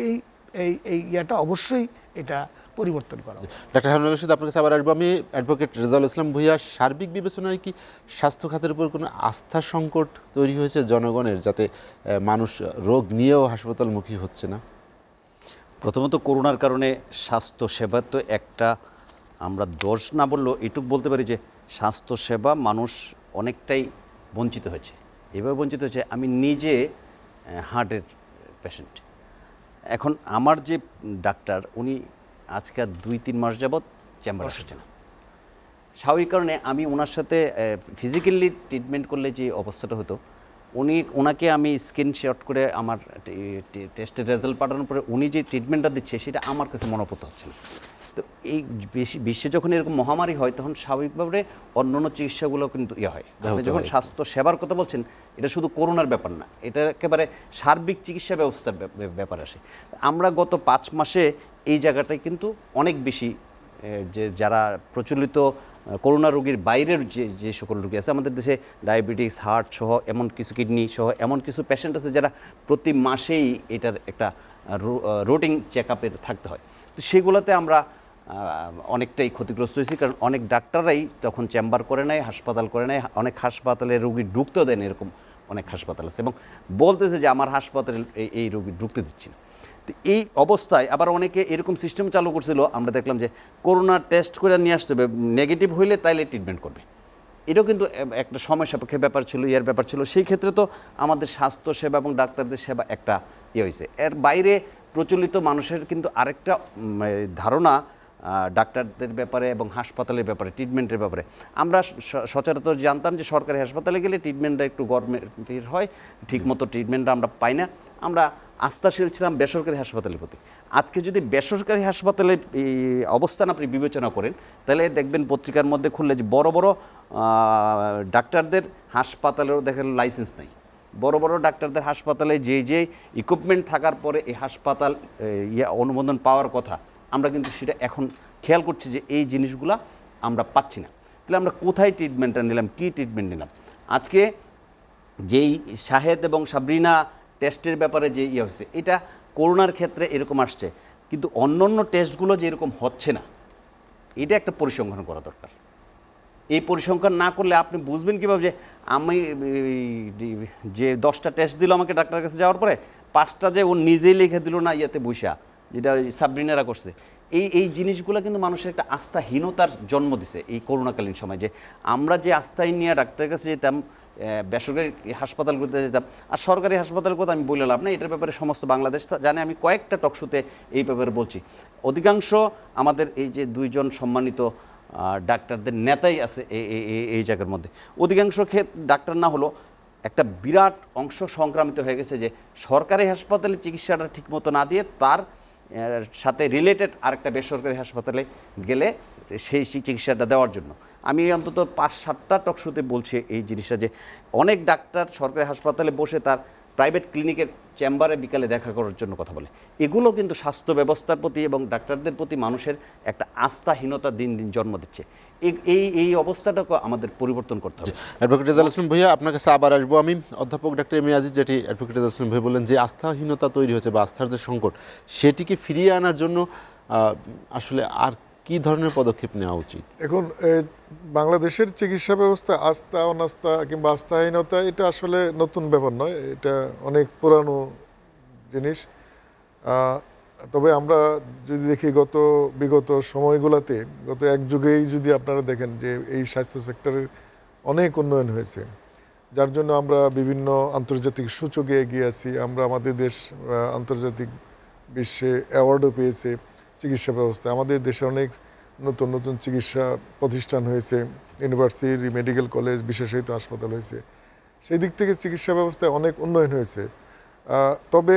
এই ইয়াটা অবশ্যই এটা পরিবর্তন করা উচিত। ডাক্তার হারুনুর রশিদ, আপনার কাছে আবার আসবো আমি। অ্যাডভোকেট রেজাউল ইসলাম ভূঁইয়া, সার্বিক বিবেচনায় কি স্বাস্থ্য খাতের উপর কোনো আস্থা সংকট তৈরি হয়েছে জনগণের, যাতে মানুষ রোগ নিয়েও হাসপাতালমুখী হচ্ছে না? প্রথমত করোনার কারণে স্বাস্থ্যসেবা তো একটা, আমরা দোষ না বললেও এটুকু বলতে পারি যে স্বাস্থ্যসেবা মানুষ অনেকটাই বঞ্চিত হয়েছে। এভাবে বঞ্চিত হয়েছে, আমি নিজে হার্টের পেশেন্ট। এখন আমার যে ডাক্তার, উনি আজকে 2-3 মাস যাবৎ চেম্বার আসছে না। স্বাভাবিক কারণে আমি ওনার সাথে ফিজিক্যালি ট্রিটমেন্ট করলে যে অবস্থাটা হতো, ওনাকে আমি স্ক্রিনশট করে আমার টেস্টের রেজাল্ট পাঠানোর পরে উনি যে ট্রিটমেন্টটা দিচ্ছে সেটা আমার কাছে মনোভূত হচ্ছে না। তো এই বিশ্বে যখন এরকম মহামারী হয় তখন স্বাভাবিকভাবে অন্যান্য চিকিৎসাগুলো কিন্তু হয়। আপনি যখন স্বাস্থ্য সেবার কথা বলছেন, এটা শুধু করোনার ব্যাপার না, এটা একেবারে সার্বিক চিকিৎসা ব্যবস্থার ব্যাপার আসে। আমরা গত 5 মাসে এই জায়গাটায় কিন্তু অনেক বেশি, যে যারা প্রচলিত করোনা রোগীর বাইরের যে সকল রোগী আছে আমাদের দেশে, ডায়াবেটিস, হার্ট সহ এমন কিছু, কিডনি সহ এমন কিছু পেশেন্ট আছে যারা প্রতি মাসেই এটার একটা রুটিন চেক আপের থাকতে হয়। তো সেগুলোতে আমরা অনেকটাই ক্ষতিগ্রস্ত হয়েছি, কারণ অনেক ডাক্তাররাই তখন চেম্বার করে নেয়, হাসপাতাল করে নেয়। অনেক হাসপাতালে রোগী ঢুকতেও দেন, এরকম অনেক হাসপাতাল আছে, এবং বলতেছে যে আমার হাসপাতালে এই রোগী ঢুকতে দিচ্ছি না। তো এই অবস্থায় আবার অনেকে এরকম সিস্টেম চালু করছিল, আমরা দেখলাম যে করোনা টেস্ট করে নিয়ে আসতে হবে, নেগেটিভ হইলে তাইলে ট্রিটমেন্ট করবে। এটাও কিন্তু একটা সময় সাপেক্ষ ব্যাপার ছিল, ইয়ার ব্যাপার ছিল। সেই ক্ষেত্রে তো আমাদের স্বাস্থ্য সেবা এবং ডাক্তারদের সেবা একটা হয়েছে। এর বাইরে প্রচলিত মানুষের কিন্তু আরেকটা ধারণা ডাক্তারদের ব্যাপারে এবং হাসপাতালের ব্যাপারে, ট্রিটমেন্টের ব্যাপারে। আমরা সচরাচর জানতাম যে সরকারি হাসপাতালে গেলে ট্রিটমেন্টটা একটু গভর্নমেন্টের হয়, ঠিকমতো ট্রিটমেন্টটা আমরা পাই না। আমরা আস্থাশীল ছিলাম বেসরকারি হাসপাতালের প্রতি। আজকে যদি বেসরকারি হাসপাতালের অবস্থান আপনি বিবেচনা করেন, তাহলে দেখবেন পত্রিকার মধ্যে খুললে যে বড় বড় ডাক্তারদের হাসপাতালেও দেখেন লাইসেন্স নেই। বড় বড় ডাক্তারদের হাসপাতালে যে ইকুইপমেন্ট থাকার পরে এই হাসপাতাল অনুমোদন পাওয়ার কথা, আমরা কিন্তু সেটা এখন খেয়াল করছি যে এই জিনিসগুলা আমরা পাচ্ছি না। তাহলে আমরা কোথায় ট্রিটমেন্টটা নিলাম, কী ট্রিটমেন্ট নিলাম? আজকে যেই শাহেদ এবং সাবরিনা টেস্টের ব্যাপারে যে হয়েছে, এটা করোনার ক্ষেত্রে এরকম আসছে, কিন্তু অন্য অন্য টেস্টগুলো যে এরকম হচ্ছে না, এটা একটা পরিসংখ্যান করা দরকার। এই পরিসংখ্যান না করলে আপনি বুঝবেন কীভাবে যে আমি যে 10টা টেস্ট দিল আমাকে ডাক্তারের কাছে যাওয়ার পরে 5টা যে ও নিজেই লিখে দিল না ইয়েতে বৈশা, যেটা সাবরিনারা করছে। এই জিনিসগুলো কিন্তু মানুষের একটা আস্থাহীনতার জন্ম দিছে এই করোনাকালীন সময়। যে আমরা যে আস্থাহীন নিয়ে ডাক্তারের কাছে যেতাম, বেসরকারি হাসপাতালগুলোতে যেতাম, আর সরকারি হাসপাতালের কথা আমি বলে লাভ না, এটার ব্যাপারে সমস্ত বাংলাদেশ জানে। আমি কয়েকটা টকশোতে এই ব্যাপারে বলছি। অধিকাংশ আমাদের এই যে 2জন সম্মানিত ডাক্তারদের নেতাই আছে এই জায়গার মধ্যে। অধিকাংশ ডাক্তার না হলো একটা বিরাট অংশ সংক্রামিত হয়ে গেছে যে সরকারি হাসপাতালে চিকিৎসাটা ঠিকমতো না দিয়ে তার সাথে রিলেটেড আরেকটা বেসরকারি হাসপাতালে গেলে সেই চিকিৎসাটা দেওয়ার জন্য। আমি অন্তত 5-7টা টকশোতে বলছি এই জিনিসটা, যে অনেক ডাক্তার সরকারি হাসপাতালে বসে তার প্রাইভেট ক্লিনিকের চেম্বারে বিকালে দেখা করার জন্য কথা বলে। এগুলো কিন্তু স্বাস্থ্য ব্যবস্থার প্রতি এবং ডাক্তারদের প্রতি মানুষের একটা আস্থাহীনতা দিন দিন জন্ম দিচ্ছে। এই অবস্থাটাকে আমাদের পরিবর্তন করতে হবে। অ্যাডভোকেট রেজাউল ইসলাম ভাইয়া, আপনার কাছে আবার আসবো আমি। অধ্যাপক ডক্টর এম এ আজিজ, যেটি অ্যাডভোকেট রেজাউল ইসলাম ভাই বললেন যে আস্থাহীনতা তৈরি হয়েছে বা আস্থার যে সংকট, সেটিকে ফিরিয়ে আনার জন্য আসলে আর কি ধরনের পদক্ষেপ নেওয়া উচিত? এখন বাংলাদেশের চিকিৎসা ব্যবস্থা আস্থা অনাস্থা কিংবা আস্থাহীনতা এটা আসলে নতুন ব্যাপার নয়, এটা অনেক পুরানো জিনিস। তবে আমরা যদি দেখি বিগত সময়গুলোতে, গত এক যুগেই যদি আপনারা দেখেন যে এই স্বাস্থ্য সেক্টরের অনেক উন্নয়ন হয়েছে, যার জন্য আমরা বিভিন্ন আন্তর্জাতিক সূচকে এগিয়ে আছি। আমরা আমাদের দেশ আন্তর্জাতিক বিশ্বে অ্যাওয়ার্ডও পেয়েছে চিকিৎসা ব্যবস্থা। আমাদের দেশে অনেক নতুন নতুন চিকিৎসা প্রতিষ্ঠান হয়েছে, ইউনিভার্সিটি, মেডিকেল কলেজ, বিশেষায়িত হাসপাতাল হয়েছে। সেই দিক থেকে চিকিৎসা ব্যবস্থায় অনেক উন্নয়ন হয়েছে। তবে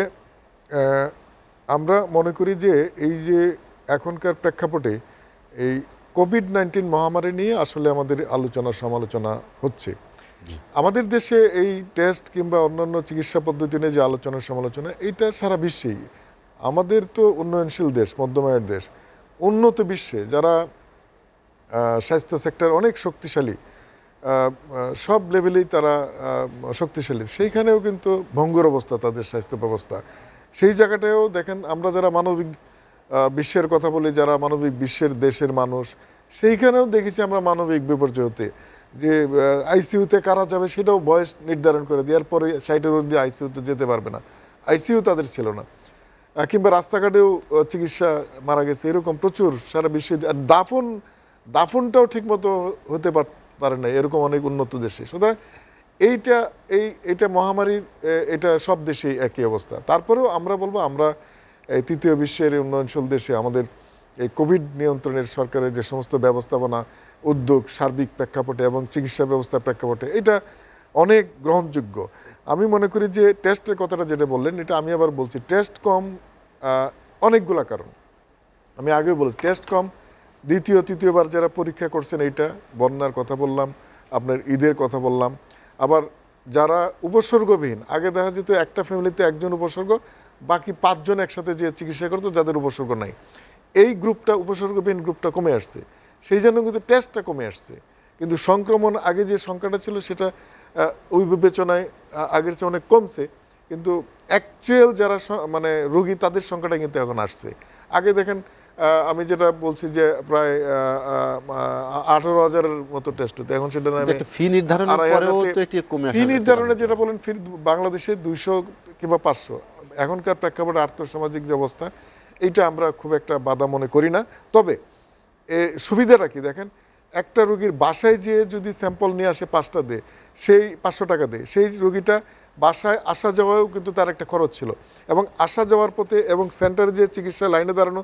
আমরা মনে করি যে এই যে এখনকার প্রেক্ষাপটে এই কোভিড-19 মহামারী নিয়ে আসলে আমাদের আলোচনা সমালোচনা হচ্ছে। আমাদের দেশে এই টেস্ট কিংবা অন্যান্য চিকিৎসা পদ্ধতি নিয়ে যে আলোচনা সমালোচনা, এইটা সারা বিশ্বেই। আমাদের তো উন্নয়নশীল দেশ, মধ্যমায়ের দেশ, উন্নত বিশ্বে যারা স্বাস্থ্য সেক্টর অনেক শক্তিশালী, সব লেভেলেই তারা শক্তিশালী, সেইখানেও কিন্তু ভঙ্গুর অবস্থা তাদের স্বাস্থ্য ব্যবস্থা। সেই জায়গাটাও দেখেন, আমরা যারা মানবিক বিশ্বের কথা বলি, যারা মানবিক বিশ্বের দেশের মানুষ, সেইখানেও দেখেছি আমরা মানবিক বিপর্যয় হতে, যে আইসিইউতে কারা যাবে সেটাও বয়স নির্ধারণ করে দেওয়ার পরে 60-এর মধ্যে আইসিইউতে যেতে পারবে না, আইসিইউ তাদের ছিল না। কিংবা রাস্তাঘাটেও চিকিৎসা মারা গেছে, এরকম প্রচুর সারা বিশ্বে। আর দাফনটাও ঠিকমতো হতে পারে না, এরকম অনেক উন্নত দেশে। সুতরাং এইটা মহামারীর, এটা সব দেশেই একই অবস্থা। তারপরেও আমরা বলবো, আমরা এই তৃতীয় বিশ্বের উন্নয়নশীল দেশে আমাদের এই কোভিড নিয়ন্ত্রণের সরকারের যে সমস্ত ব্যবস্থাপনা, উদ্যোগ, সার্বিক প্রেক্ষাপটে এবং চিকিৎসা ব্যবস্থার প্রেক্ষাপটে এটা অনেক গ্রহণযোগ্য। আমি মনে করি যে টেস্টের কথাটা যেটা বললেন, এটা আমি আবার বলছি, টেস্ট কম অনেকগুলা কারণ। আমি আগেও বলেছি টেস্ট কম, তৃতীয়বার যারা পরীক্ষা করছেন, এইটা বন্যার কথা বললাম, আপনার ঈদের কথা বললাম। আবার যারা উপসর্গবিহীন, আগে দেখা যেত একটা ফ্যামিলিতে একজন উপসর্গ, বাকি 5 জন একসাথে যে চিকিৎসা করতো যাদের উপসর্গ নাই, এই গ্রুপটা, উপসর্গবিহীন গ্রুপটা কমে আসছে, সেই জন্য কিন্তু টেস্টটা কমে আসছে। কিন্তু সংক্রমণ আগে যে সংখ্যাটা ছিল সেটা ওই বিবেচনায় আগের চেয়ে অনেক কমছে, কিন্তু অ্যাকচুয়াল যারা মানে রোগী তাদের সংখ্যাটা কিন্তু এখন আসছে। আগে দেখেন, আমি যেটা বলছি যে প্রায় 18,000-এর মতো টেস্ট হতো, এখন সেটা ফি নির্ধারণে যেটা বলেন, ফি বাংলাদেশে 200 কিংবা 500। এখনকার প্রেক্ষাপটে আর্থসামাজিক যে অবস্থা, এইটা আমরা খুব একটা বাধা মনে করি না। তবে সুবিধাটা কি দেখেন, একটা রোগীর বাসায় যেয়ে যদি স্যাম্পল নিয়ে আসে 5টা দিয়ে, সেই 500 টাকা দিয়ে, সেই রোগীটা বাসায় আসা যাওয়াও কিন্তু তার একটা খরচ ছিল, এবং আসা যাওয়ার পথে এবং সেন্টারে যে চিকিৎসা লাইনে দাঁড়ানো,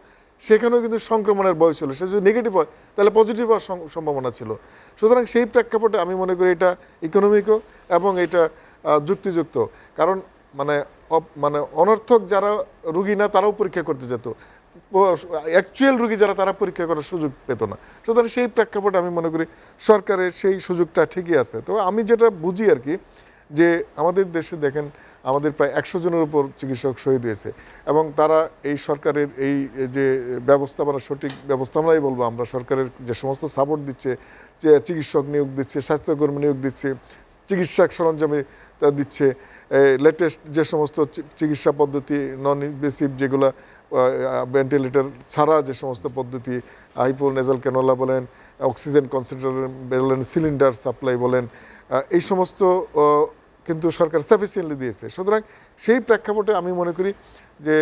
সেখানেও কিন্তু সংক্রমণের ভয় ছিল। সে যদি নেগেটিভ হয় তাহলে পজিটিভ হওয়ার সম্ভাবনা ছিল। সুতরাং সেই প্রেক্ষাপটে আমি মনে করি এটা ইকোনমিকও এবং এটা যুক্তিযুক্ত। কারণ মানে অনর্থক যারা রুগী না তারাও পরীক্ষা করতে যেত, অ্যাকচুয়াল রুগী যারা তারা পরীক্ষা করার সুযোগ পেত না। সুতরাং সেই প্রেক্ষাপটে আমি মনে করি সরকারের সেই সুযোগটা ঠিকই আছে। তো আমি যেটা বুঝি আর কি, যে আমাদের দেশে দেখেন আমাদের প্রায় 100 জনের উপর চিকিৎসক শহীদ হয়েছে, এবং তারা এই সরকারের এই যে ব্যবস্থাপনা, সঠিক ব্যবস্থাপনাই বলবো আমরা, সরকারের যে সমস্ত সাপোর্ট দিচ্ছে, যে চিকিৎসক নিয়োগ দিচ্ছে, স্বাস্থ্যকর্মী নিয়োগ দিচ্ছে, চিকিৎসা সরঞ্জামে তা দিচ্ছে, লেটেস্ট যে সমস্ত চিকিৎসা পদ্ধতি, নন ইনভেসিভ যেগুলো, ভেন্টিলেটর ছাড়া যে সমস্ত পদ্ধতি, হাইপো নেজাল ক্যানোলা বলেন, অক্সিজেন কনসেন্ট্রেটর বলেন, সিলিন্ডার সাপ্লাই বলেন, এই সমস্ত কিন্তু সরকার সাফিসিয়েন্টলি দিয়েছে। সুতরাং সেই প্রেক্ষাপটে আমি মনে করি যে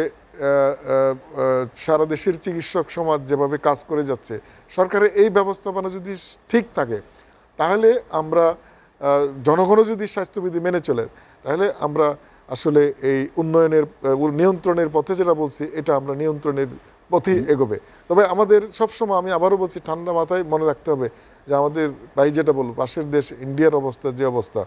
সারা দেশের চিকিৎসক সমাজ যেভাবে কাজ করে যাচ্ছে, সরকারের এই ব্যবস্থাপনা যদি ঠিক থাকে, তাহলে আমরা জনগণও যদি স্বাস্থ্যবিধি মেনে চলে, তাহলে আমরা আসলে এই উন্নয়নের নিয়ন্ত্রণের পথে যেটা বলছি, এটা আমরা নিয়ন্ত্রণের পথেই এগোবে। তবে আমাদের সবসময়, আমি আবারও বলছি, ঠান্ডা মাথায় মনে রাখতে হবে যে আমাদের ভাই যেটা বলবো, পাশের দেশ ইন্ডিয়ার অবস্থা যে অবস্থা,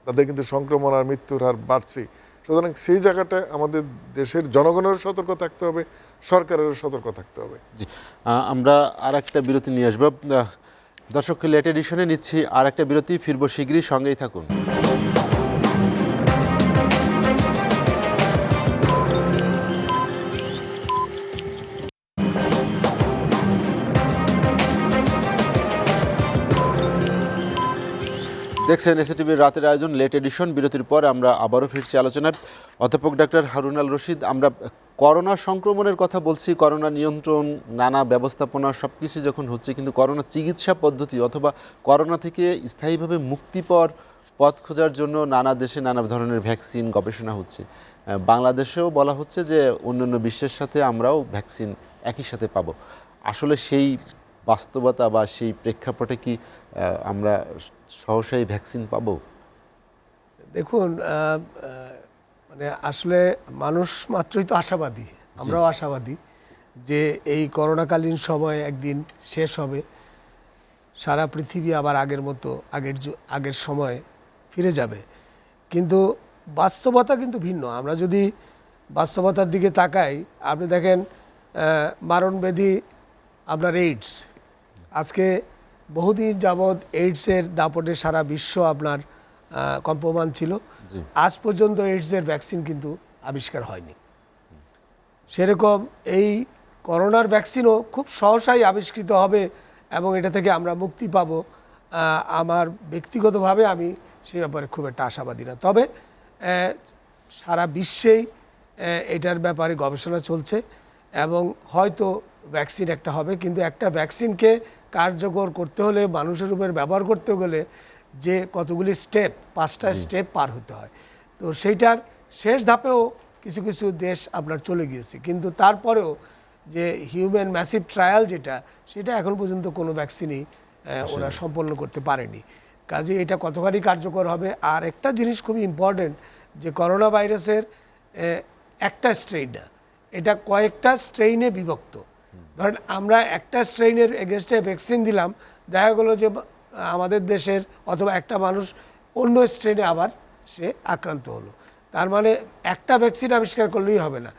তাদের কিন্তু সংক্রমণ আর মৃত্যুর হার বাড়ছে। সুতরাং সেই জায়গাটায় আমাদের দেশের জনগণেরও সতর্ক থাকতে হবে, সরকারেরও সতর্ক থাকতে হবে। জি, আমরা আর একটা বিরতি নিয়ে আসবো। দর্শক, লেট এডিশনে নিচ্ছি আর একটা বিরতি, ফিরবো শীঘ্রই, সঙ্গেই থাকুন। দেখছেন এসএটিভির রাতের আয়োজন লেট এডিশন। বিরতির পর আমরা আবারও ফিরছি আলোচনায়। অধ্যাপক ডাক্তার হারুন আল রশিদ, আমরা করোনা সংক্রমণের কথা বলছি, করোনা নিয়ন্ত্রণ, নানা ব্যবস্থাপনা সব কিছু যখন হচ্ছে, কিন্তু করোনা চিকিৎসা পদ্ধতি অথবা করোনা থেকে স্থায়ীভাবে মুক্তি পাওয়ার পথ খোঁজার জন্য নানা দেশে নানা ধরনের ভ্যাকসিন গবেষণা হচ্ছে। বাংলাদেশেও বলা হচ্ছে যে অন্যান্য বিশ্বের সাথে আমরাও ভ্যাকসিন একই সাথে পাবো। আসলে সেই বাস্তবতা বা সেই প্রেক্ষাপটে কি আমরা সহসাই ভ্যাকসিন পাবো? দেখুন, মানে আসলে মানুষ মাত্রই তো আশাবাদী, আমরাও আশাবাদী যে এই করোনাকালীন সময় একদিন শেষ হবে, সারা পৃথিবী আবার আগের মতো আগের সময় ফিরে যাবে। কিন্তু বাস্তবতা কিন্তু ভিন্ন। আমরা যদি বাস্তবতার দিকে তাকাই, আপনি দেখেন মারণব্যাধি আপনার এইডস, আজকে বহুদিন যাবৎ এইডসের দাপটে সারা বিশ্ব আপনার কম্পমান ছিল। আজ পর্যন্ত এইডসের ভ্যাকসিন কিন্তু আবিষ্কার হয়নি। সেরকম এই করোনার ভ্যাকসিনও খুব সহসাই আবিষ্কৃত হবে এবং এটা থেকে আমরা মুক্তি পাব। আমার ব্যক্তিগতভাবে আমি সে ব্যাপারে খুব একটা আশাবাদী না। তবে সারা বিশ্বেই এটার ব্যাপারে গবেষণা চলছে এবং হয়তো ভ্যাকসিন একটা হবে, কিন্তু একটা ভ্যাকসিনকে কার্যকর করতে হলে, মানুষের উপর ব্যবহার করতে গেলে যে কতগুলি স্টেপ, 5টা স্টেপ পার হতে হয়। তো সেইটার শেষ ধাপেও কিছু কিছু দেশ আপনার চলে গিয়েছে, কিন্তু তারপরেও যে হিউম্যান ম্যাসিভ ট্রায়াল সেটা এখন পর্যন্ত কোনো ভ্যাকসিনই ওরা সম্পন্ন করতে পারেনি। কাজে এটা কতখানি কার্যকর হবে। আর একটা জিনিস খুবই ইম্পর্টেন্ট, যে করোনা ভাইরাসের একটা স্ট্রেইন না, এটা কয়েকটা স্ট্রেইনে বিভক্ত। ধরেন আমরা একটা স্ট্রেইনের এগেনস্টে ভ্যাকসিন দিলাম, দেখা গেলো যে আমাদের দেশের অথবা একটা মানুষ অন্য স্ট্রেইনে আবার সে আক্রান্ত হলো। তার মানে একটা ভ্যাকসিন আবিষ্কার করলেই হবে না,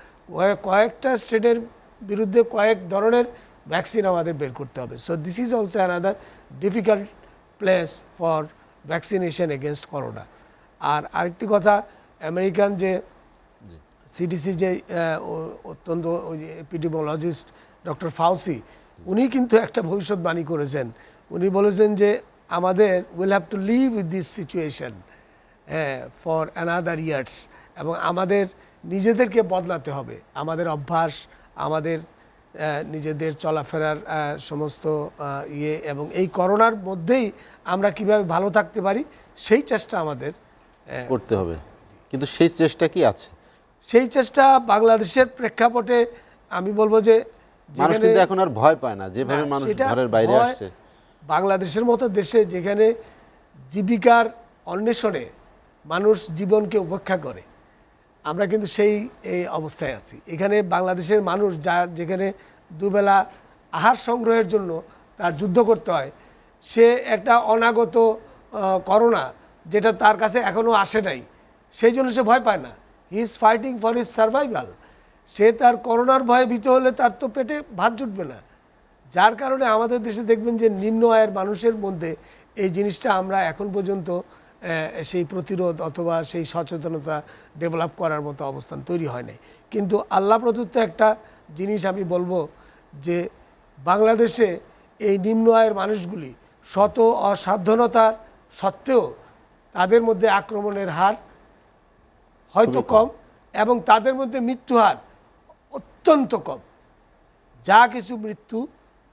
কয়েকটা স্ট্রেইনের বিরুদ্ধে কয়েক ধরনের ভ্যাকসিন আমাদের বের করতে হবে। So this is also another difficult place for vaccination against corona. আর আরেকটি কথা, আমেরিকান যে সিডিসি যে অত্যন্ত এপিডেমিওলজিস্ট ডক্টর ফাউসি, উনি কিন্তু একটা ভবিষ্যৎবাণী করেছেন। উনি বলেছেন যে আমাদের will have to live with this situation for another years, এবং আমাদের নিজেদেরকে বদলাতে হবে, আমাদের অভ্যাস, আমাদের নিজেদের চলাফেরার সমস্ত এবং এই করোনার মধ্যেই আমরা কিভাবে ভালো থাকতে পারি সেই চেষ্টা আমাদের করতে হবে। কিন্তু সেই চেষ্টা কি আছে? সেই চেষ্টা বাংলাদেশের প্রেক্ষাপটে আমি বলবো যে মানুষ কিন্তু এখন আর ভয় পায় না, যেভাবে মানুষ ঘরের বাইরে আসছে। বাংলাদেশের মতো দেশে যেখানে জীবিকার অন্বেষণে মানুষ জীবনকে উপেক্ষা করে, আমরা কিন্তু সেই এই অবস্থায় আছি। এখানে বাংলাদেশের মানুষ যেখানে দুবেলা আহার সংগ্রহের জন্য তার যুদ্ধ করতে হয়, সে একটা অনাগত করোনা যেটা তার কাছে এখনও আসে নাই, সেই জন্য সে ভয় পায় না। He is fighting for his survival. সে তার করোনার ভয়ে ভীত হলে তার তো পেটে ভাত জুটবে না। যার কারণে আমাদের দেশে দেখবেন যে নিম্ন আয়ের মানুষের মধ্যে এই জিনিসটা আমরা এখন পর্যন্ত সেই প্রতিরোধ অথবা সেই সচেতনতা ডেভেলপ করার মতো অবস্থান তৈরি হয় নাই। কিন্তু আল্লাহ প্রদত্ত একটা জিনিস আমি বলবো যে বাংলাদেশে এই নিম্ন আয়ের মানুষগুলি শত অসাবধানতার সত্ত্বেও তাদের মধ্যে আক্রমণের হার হয়তো কম এবং তাদের মধ্যে মৃত্যু হার অত্যন্ত কম। যা কিছু মৃত্যু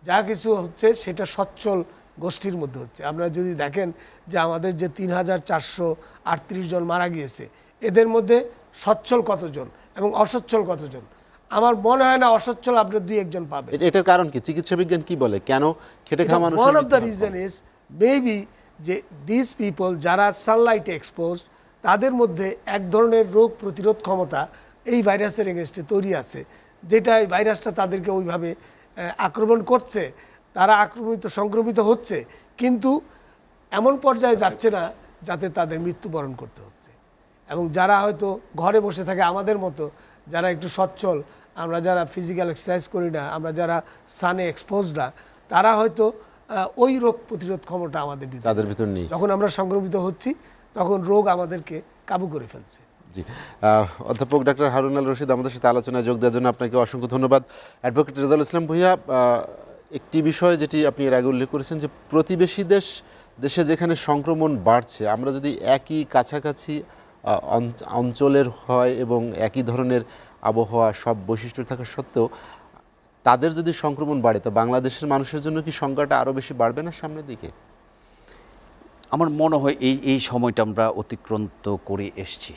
যা কিছু হচ্ছে সেটা সচ্ছল গোষ্ঠীর মধ্যে হচ্ছে। আপনারা যদি দেখেন যে আমাদের যে ৩,৪৩৮ জন মারা গিয়েছে, এদের মধ্যে সচ্ছল কতজন এবং অসচ্ছল কতজন? আমার মনে হয় না অসচ্ছল আপনি 2-1 জন পাবেন। এটার কারণ কি? চিকিৎসা বিজ্ঞান কি বলে? কেন খেটে খাওয়া মানুষ? One of the reason is maybe যে দিস পিপল যারা সানলাইটে এক্সপোজ, তাদের মধ্যে এক ধরনের রোগ প্রতিরোধ ক্ষমতা এই ভাইরাসের এগেনস্টে তৈরি আছে, যেটা এই ভাইরাসটা তাদেরকে ওইভাবে আক্রমণ করছে। তারা সংক্রমিত হচ্ছে, কিন্তু এমন পর্যায়ে যাচ্ছে না যাতে তাদের মৃত্যুবরণ করতে হচ্ছে। এবং যারা হয়তো ঘরে বসে থাকে আমাদের মতো, যারা একটু সচ্ছল, আমরা যারা ফিজিক্যাল এক্সারসাইজ করি না, আমরা যারা সানে এক্সপোজড না, তারা হয়তো ওই রোগ প্রতিরোধ ক্ষমতা আমাদের তাদের ভিতর নেই। যখন আমরা সংক্রমিত হচ্ছি তখন রোগ আমাদেরকে কাবু করে ফেলছে। জি, অধ্যাপক ডাক্তার হারুন আল রশিদ আমাদের সাথে আলোচনায় যোগ দেওয়ার জন্য আপনাকে অসংখ্য ধন্যবাদ। অ্যাডভোকেট রেজাউল ইসলাম ভূঁইয়া, একটি বিষয় যেটি আপনি এর আগে উল্লেখ করেছেন যে প্রতিবেশী দেশে যেখানে সংক্রমণ বাড়ছে, আমরা যদি একই কাছাকাছি অঞ্চলের হয় এবং একই ধরনের আবহাওয়া সব বৈশিষ্ট্য থাকা সত্ত্বেও তাদের যদি সংক্রমণ বাড়ে, তো বাংলাদেশের মানুষের জন্য কি সংখ্যাটা আরও বেশি বাড়বে না সামনের দিকে? আমার মনে হয় এই সময়টা আমরা অতিক্রান্ত করে এসেছি।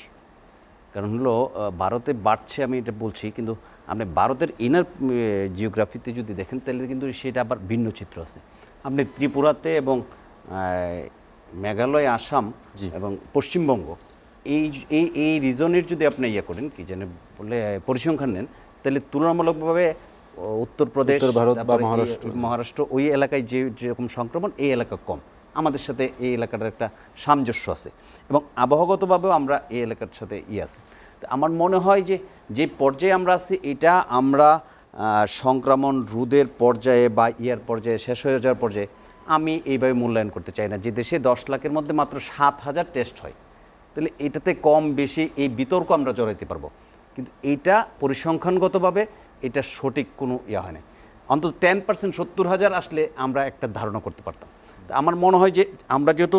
কারণ হলো ভারতে বাড়ছে, আমি এটা বলছি, কিন্তু আপনি ভারতের ইনার জিওগ্রাফিতে যদি দেখেন তাহলে কিন্তু সেটা আবার ভিন্ন চিত্র আছে। আপনি ত্রিপুরাতে এবং মেঘালয়, আসাম এবং পশ্চিমবঙ্গ এই রিজনের যদি আপনি করেন কি যেন বলে পরিসংখ্যান নেন, তাহলে তুলনামূলকভাবে উত্তরপ্রদেশ, মহারাষ্ট্র ওই এলাকায় যেরকম সংক্রমণ, এই এলাকা কম। আমাদের সাথে এই এলাকাটার একটা সামঞ্জস্য আছে এবং আবহাওয়াগতভাবেও আমরা এই এলাকার সাথে আছে। তো আমার মনে হয় যে পর্যায়ে আমরা আছি, এটা আমরা সংক্রমণ রোধের পর্যায়ে বা পর্যায়ে শেষ হয়ে যাওয়ার পর্যায়ে আমি এইভাবে মূল্যায়ন করতে চাই না। যে দেশে 10 লাখের মধ্যে মাত্র 7,000 টেস্ট হয়, তাহলে এটাতে কম বেশি এই বিতর্ক আমরা জড়াইতে পারবো, কিন্তু এইটা পরিসংখ্যানগতভাবে এটা সঠিক কোনো হয় না। অন্তত 10% 70,000 আসলে আমরা একটা ধারণা করতে পারতাম। আমার মনে হয় যে আমরা যেহেতু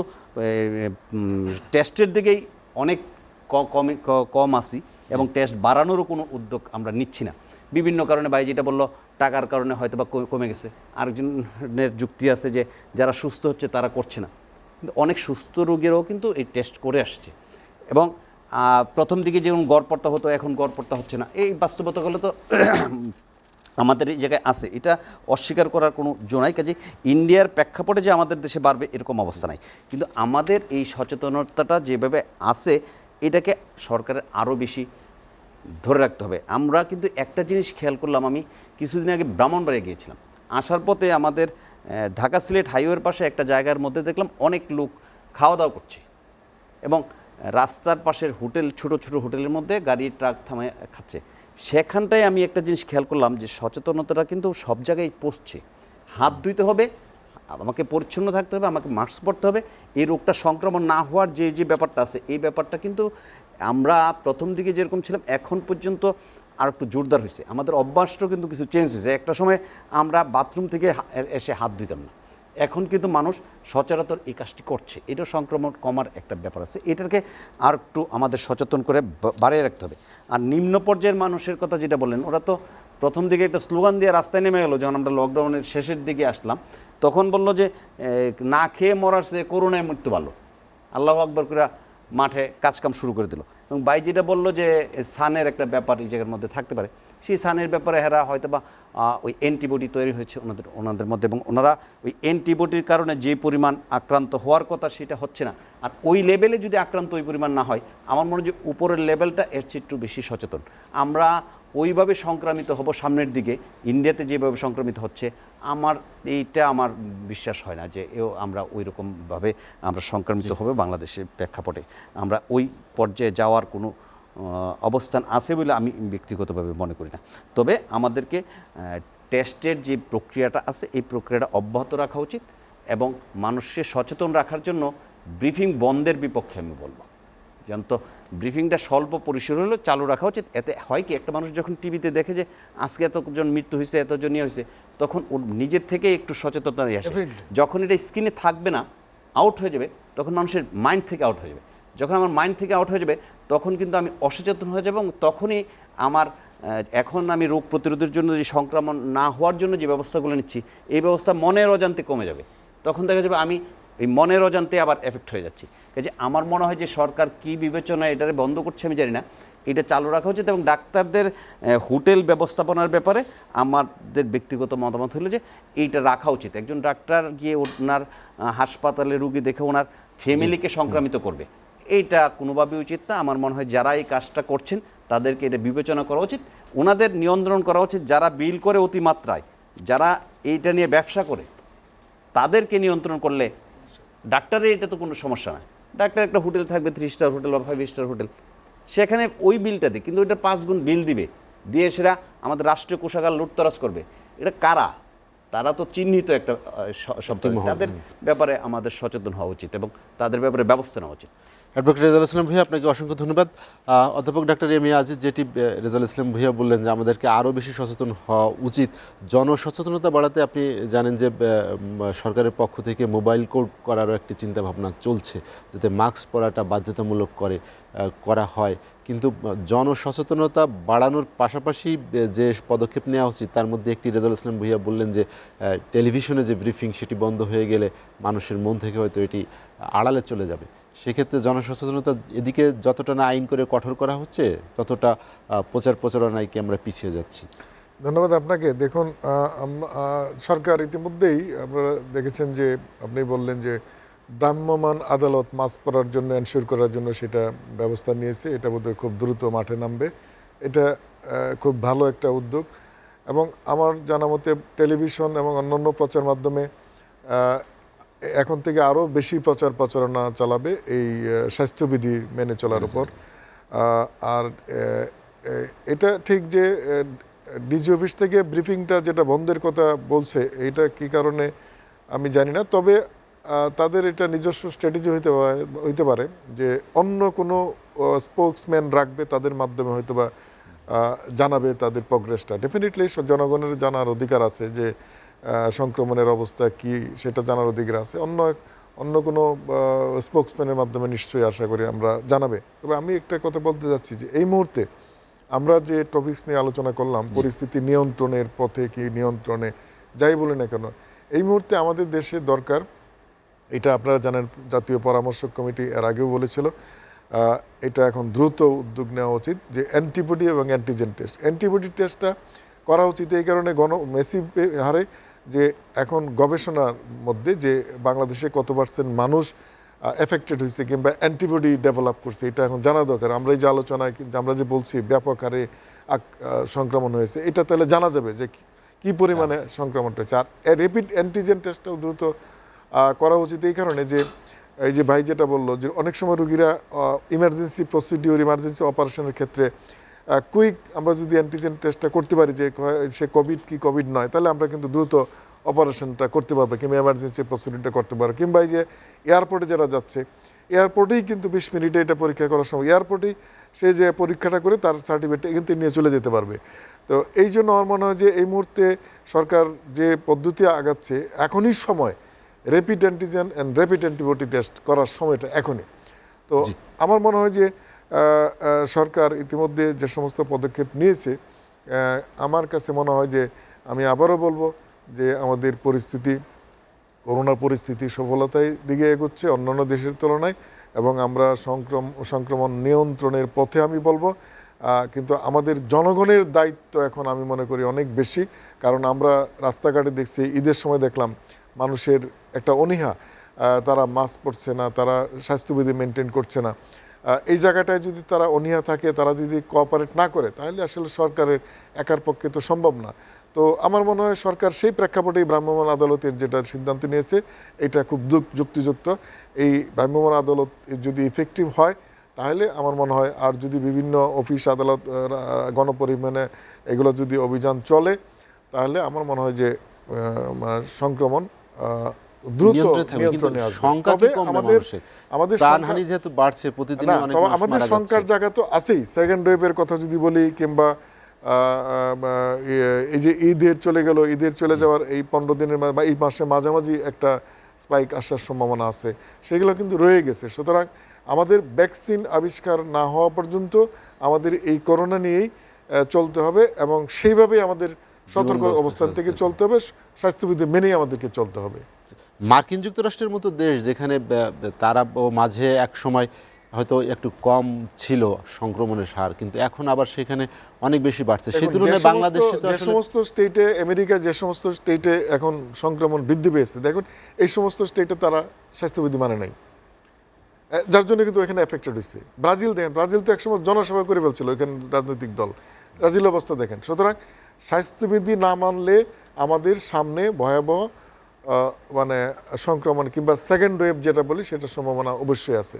টেস্টের দিকেই অনেক কম আসি এবং টেস্ট বাড়ানোরও কোনো উদ্যোগ আমরা নিচ্ছি না বিভিন্ন কারণে। ভাই যেটা বললো, টাকার কারণে হয়তো বা কমে গেছে। আরেকজনের যুক্তি আছে যে যারা সুস্থ হচ্ছে তারা করছে না, কিন্তু অনেক সুস্থ রোগীরাও কিন্তু এই টেস্ট করে আসছে এবং প্রথম দিকে যেমন গড়পড়তা হতো এখন গড়পড়তা হচ্ছে না। এই বাস্তবতাগুলো তো আমাদের এই জায়গায় আছে, এটা অস্বীকার করার কোনো জো নাই। কাজে ইন্ডিয়ার প্রেক্ষাপটে যে আমাদের দেশে বাড়বে এরকম অবস্থা নাই, কিন্তু আমাদের এই সচেতনতাটা যেভাবে আছে এটাকে সরকারের আরও বেশি ধরে রাখতে হবে। আমরা কিন্তু একটা জিনিস খেয়াল করলাম, আমি কিছুদিন আগে ব্রাহ্মণবাড়িয়া গিয়েছিলাম, আসার পথে আমাদের ঢাকা সিলেট হাইওয়ের পাশে একটা জায়গার মধ্যে দেখলাম অনেক লোক খাওয়া দাওয়া করছে এবং রাস্তার পাশের হোটেল, ছোট ছোট হোটেলের মধ্যে গাড়ি ট্রাক থামায় খাচ্ছে। সেখানটায় আমি একটা জিনিস খেয়াল করলাম যে সচেতনতাটা কিন্তু সব জায়গায় পৌঁছছে। হাত ধুইতে হবে, আমাকে পরিচ্ছন্ন থাকতে হবে, আমাকে মাস্ক পরতে হবে। এই রোগটা সংক্রমণ না হওয়ার যে ব্যাপারটা আছে, এই ব্যাপারটা কিন্তু আমরা প্রথম দিকে যেরকম ছিলাম এখন পর্যন্ত আর একটু জোরদার হয়েছে। আমাদের অভ্যাসটাও কিন্তু কিছু চেঞ্জ হয়েছে। একটা সময় আমরা বাথরুম থেকে এসে হাত ধুইতাম না, এখন কিন্তু মানুষ সচরাচর এই কাজটি করছে। এটা সংক্রমণ কমার একটা ব্যাপার আছে, এটাকে আর একটু আমাদের সচেতন করে বাড়িয়ে রাখতে হবে। আর নিম্ন পর্যায়ের মানুষের কথা যেটা বললেন, ওরা তো প্রথম দিকে একটা স্লোগান দিয়ে রাস্তায় নেমে গেলো। যখন আমরা লকডাউনের শেষের দিকে আসলাম তখন বললো যে না খেয়ে মরার চেয়ে করোনায় মৃত্যু ভালো। আল্লাহু আকবার করে মাঠে কাজকাম শুরু করে দিল। এবং ভাই যেটা বললো যে সানের একটা ব্যাপার এই জায়গার মধ্যে থাকতে পারে, সেই সানের ব্যাপারে এরা হয়তো বা ওই অ্যান্টিবডি তৈরি হয়েছে ওনাদের মধ্যে, এবং ওনারা ওই অ্যান্টিবডির কারণে যে পরিমাণ আক্রান্ত হওয়ার কথা সেটা হচ্ছে না। আর ওই লেভেলে যদি আক্রান্ত ওই পরিমাণ না হয়, আমার মনে হয় যে উপরের লেভেলটা এর চেয়ে একটু বেশি সচেতন। আমরা ওইভাবে সংক্রামিত হব সামনের দিকে, ইন্ডিয়াতে যেভাবে সংক্রামিত হচ্ছে, আমার বিশ্বাস হয় না যে আমরা ওই রকমভাবে আমরা সংক্রামিত হবে বাংলাদেশের প্রেক্ষাপটে। আমরা ওই পর্যায়ে যাওয়ার কোনো অবস্থান আছে বলে আমি ব্যক্তিগতভাবে মনে করি না। তবে আমাদেরকে টেস্টের যে প্রক্রিয়াটা আছে এই প্রক্রিয়াটা অব্যাহত রাখা উচিত, এবং মানুষকে সচেতন রাখার জন্য ব্রিফিং বন্ধের বিপক্ষে আমি বলবো। যেন তো ব্রিফিংটা স্বল্প পরিসর হলেও চালু রাখা উচিত। এতে হয় কি, একটা মানুষ যখন টিভিতে দেখে যে আজকে এতজন মৃত্যু হয়েছে, এতজন ইয়ে হয়েছে, তখন ওর নিজের থেকে একটু সচেতনতা নিয়ে আসে। যখন এটা স্ক্রিনে থাকবে না, আউট হয়ে যাবে, তখন মানুষের মাইন্ড থেকে আউট হয়ে যাবে। যখন আমার মাইন্ড থেকে আউট হয়ে যাবে, তখন কিন্তু আমি অসচেতন হয়ে যাব, এবং তখনই আমার এখন আমি রোগ প্রতিরোধের জন্য যে সংক্রমণ না হওয়ার জন্য যে ব্যবস্থাগুলো নিচ্ছি, এই ব্যবস্থা মনের অজান্তে কমে যাবে। তখন দেখা যাবে আমি এই মনের অজান্তে আবার এফেক্ট হয়ে যাচ্ছি। কাজে আমার মনে হয় যে সরকার কি বিবেচনায় এটারে বন্ধ করছে আমি জানি না, এটা চালু রাখা উচিত। এবং ডাক্তারদের হোটেল ব্যবস্থাপনার ব্যাপারে আমাদের ব্যক্তিগত মতামত হলো যে এইটা রাখা উচিত। একজন ডাক্তার গিয়ে ওনার হাসপাতালে রুগী দেখে ওনার ফ্যামিলিকে সংক্রামিত করবে, এইটা কোনোভাবেই উচিত না। আমার মনে হয় যারা এই কাজটা করছেন তাদেরকে এটা বিবেচনা করা উচিত, ওনাদের নিয়ন্ত্রণ করা উচিত। যারা বিল করে অতিমাত্রায়, যারা এইটা নিয়ে ব্যবসা করে, তাদেরকে নিয়ন্ত্রণ করলে ডাক্তারের এটা তো কোনো সমস্যা না। ডাক্তার একটা হোটেল থাকবে, 3 স্টার হোটেল বা 5 স্টার হোটেল, সেখানে ওই বিলটা দিই, কিন্তু ওইটা 5 গুণ বিল দিবে, দিয়ে সেটা আমাদের রাষ্ট্রীয় কোষাগার লুটতরাজ করবে। এটা কারা? তারা তো চিহ্নিত একটা শব্দ। তাদের ব্যাপারে আমাদের সচেতন হওয়া উচিত এবং তাদের ব্যাপারে ব্যবস্থা নেওয়া উচিত। অ্যাডভোকেট রেজাউল ইসলাম ভূঁইয়া, আপনাকে অসংখ্য ধন্যবাদ। অধ্যাপক ডাক্তার এম এ আজিজ, যেটি রেজাউল ইসলাম ভূঁইয়া বললেন যে আমাদেরকে আরও বেশি সচেতন হওয়া উচিত, জনসচেতনতা বাড়াতে আপনি জানেন যে সরকারের পক্ষ থেকে মোবাইল কোড করারও একটি চিন্তাভাবনা চলছে, যাতে মাস্ক পরাটা বাধ্যতামূলক করা হয়। কিন্তু জনসচেতনতা বাড়ানোর পাশাপাশি যে পদক্ষেপ নেওয়া উচিত, তার মধ্যে একটি রেজাউল ইসলাম ভূঁইয়া বললেন যে টেলিভিশনে যে ব্রিফিং সেটি বন্ধ হয়ে গেলে মানুষের মন থেকে হয়তো এটি আড়ালে চলে যাবে। সেক্ষেত্রে জনসচেতনতা এদিকে যতটা না আইন করে কঠোর করা হচ্ছে, ততটা প্রচারণায় কি আমরা পিছিয়ে যাচ্ছি। ধন্যবাদ আপনাকে। দেখুন, সরকার ইতিমধ্যেই আপনারা দেখেছেন যে আপনি বললেন যে ভ্রাম্যমাণ আদালত মাস্ক পরার জন্য এনশিওর করার জন্য সেটা ব্যবস্থা নিয়েছে। এটা বোধহয় খুব দ্রুত মাঠে নামবে। এটা খুব ভালো একটা উদ্যোগ। এবং আমার জানা মতে টেলিভিশন এবং অন্যান্য প্রচার মাধ্যমে এখন থেকে আরও বেশি প্রচারণা চালাবে এই স্বাস্থ্যবিধি মেনে চলার উপর। আর এটা ঠিক যে ডিজি অফিস থেকে ব্রিফিংটা যেটা বন্ধের কথা বলছে, এইটা কি কারণে আমি জানি না। তবে তাদের এটা নিজস্ব স্ট্র্যাটেজি হইতে পারে যে অন্য কোনো স্পোকসম্যান রাখবে, তাদের মাধ্যমে হয়তো বা জানাবে তাদের প্রোগ্রেসটা। ডেফিনেটলি জনগণের জানার অধিকার আছে যে সংক্রমণের অবস্থা কি, সেটা জানার অধিকার আছে। অন্য কোনো স্পোকসম্যানের মাধ্যমে নিশ্চয়ই আশা করি আমরা জানাবে। তবে আমি একটা কথা বলতে যাচ্ছি যে এই মুহূর্তে আমরা যে টপিকস নিয়ে আলোচনা করলাম, পরিস্থিতি নিয়ন্ত্রণের পথে কি নিয়ন্ত্রণে, যাই বলি না কেন, এই মুহূর্তে আমাদের দেশে দরকার, এটা আপনারা জানেন জাতীয় পরামর্শক কমিটি এর আগেও বলেছিল, এটা এখন দ্রুত উদ্যোগ নেওয়া উচিত যে অ্যান্টিবডি এবং অ্যান্টিজেন টেস্ট। অ্যান্টিবডি টেস্টটা করা উচিত এই কারণে মেসিভ হারে যে এখন গবেষণার মধ্যে যে বাংলাদেশে কত % মানুষ এফেক্টেড হয়েছে কিংবা অ্যান্টিবডি ডেভেলপ করছে, এটা এখন জানা দরকার। আমরা এই যে আলোচনায় আমরা যে বলছি ব্যাপক হারে সংক্রমণ হয়েছে, এটা তাহলে জানা যাবে যে কী পরিমাণে সংক্রমণটা হয়েছে। আর র্যাপিড অ্যান্টিজেন টেস্টটাও দ্রুত করা উচিত এই কারণে যে এই যে ভাই যেটা বললো যে অনেক সময় রুগীরা ইমার্জেন্সি প্রসিডিওর, ইমার্জেন্সি অপারেশনের ক্ষেত্রে কুইক আমরা যদি অ্যান্টিজেন টেস্টটা করতে পারি যে সে কোভিড কি কোভিড নয়, তাহলে আমরা কিন্তু দ্রুত অপারেশনটা করতে পারবো কিংবা এমার্জেন্সি প্রসিডিওরটা করতে পারবো। কিংবা এই যে এয়ারপোর্টে যারা যাচ্ছে, এয়ারপোর্টেই কিন্তু 20 মিনিটে এটা পরীক্ষা করার সময় এয়ারপোর্টেই সে যে পরীক্ষাটা করে তার সার্টিফিকেট কিন্তু নিয়ে চলে যেতে পারবে। তো এই জন্য আমার মনে হয় যে এই মুহূর্তে সরকার যে পদ্ধতি আগাচ্ছে, এখনই সময় rapid antigen and rapid antibody test করার সময়টা এখনই। তো আমার মনে হয় যে সরকার ইতিমধ্যে যে সমস্ত পদক্ষেপ নিয়েছে, আমার কাছে মনে হয় যে আমি আবারও বলবো যে আমাদের পরিস্থিতি, করোনা পরিস্থিতি সফলতায় দিকে এগোচ্ছে অন্যান্য দেশের তুলনায়, এবং আমরা সংক্রমণ নিয়ন্ত্রণের পথে আমি বলবো কিন্তু আমাদের জনগণের দায়িত্ব এখন আমি মনে করি অনেক বেশি, কারণ আমরা রাস্তাঘাটে দেখছি, ঈদের সময় দেখলাম মানুষের একটা অনীহা, তারা মাস্ক পরছে না, তারা স্বাস্থ্যবিধি মেনটেন করছে না। এই জায়গাটায় যদি তারা অনীহা থাকে, তারা যদি কোঅপারেট না করে, তাহলে আসলে সরকারের একার পক্ষে তো সম্ভব না। তো আমার মনে হয় সরকার সেই প্রেক্ষাপটেই ভ্রাম্যমাণ আদালতের যেটা সিদ্ধান্ত নিয়েছে এটা খুব যুক্তিযুক্ত। এই ভ্রাম্যমাণ আদালত যদি ইফেক্টিভ হয় তাহলে আমার মনে হয়, আর যদি বিভিন্ন অফিস আদালত গণপরিবহনে এগুলো যদি অভিযান চলে, তাহলে আমার মনে হয় যে সংক্রমণ দ্রুত নিয়ন্ত্রণে আসবে। তবে আমাদের প্রাণহানি যেহেতু বাড়ছে প্রতিদিন, আমাদের সংখ্যার জায়গা তো আছেই। সেকেন্ড ওয়েভের কথা যদি বলি, কিংবা এই যে ঈদের চলে গেল, ঈদের চলে যাওয়ার এই 15 দিনের বা এই মাসে মাঝামাঝি একটা স্পাইক আসার সম্ভাবনা আছে, সেগুলো কিন্তু রয়ে গেছে। সুতরাং আমাদের ভ্যাকসিন আবিষ্কার না হওয়া পর্যন্ত আমাদের এই করোনা নিয়েই চলতে হবে, এবং সেইভাবেই আমাদের সতর্ক অবস্থান থেকে চলতে হবে, স্বাস্থ্যবিধি মেনেই আমাদেরকে চলতে হবে। মার্কিন যুক্তরাষ্ট্রের মতো দেশ, যেখানে তারা মাঝে এক সময় হয়তো একটু কম ছিল সংক্রমণের হার, কিন্তু এখন আবার সেখানে অনেক বেশি বাড়ছে। সেই তুলনায় বাংলাদেশে তো যে সমস্ত স্টেটে, আমেরিকা যে সমস্ত স্টেটে এখন সংক্রমণ বৃদ্ধি পেয়েছে, দেখুন এই সমস্ত স্টেটে তারা স্বাস্থ্যবিধি মানে নাই, যার জন্য কিন্তু এখানে এফেক্টেড হয়েছে। ব্রাজিল দেখেন, ব্রাজিল তো একসময় জনসভা করে ফেলছিল এখানে রাজনৈতিক দল, ব্রাজিল অবস্থা দেখেন। সুতরাং স্বাস্থ্যবিধি না মানলে আমাদের সামনে ভয়াবহ মানে সংক্রমণ কিংবা সেকেন্ড ওয়েভ যেটা বলি, সেটার সম্ভাবনা অবশ্যই আছে।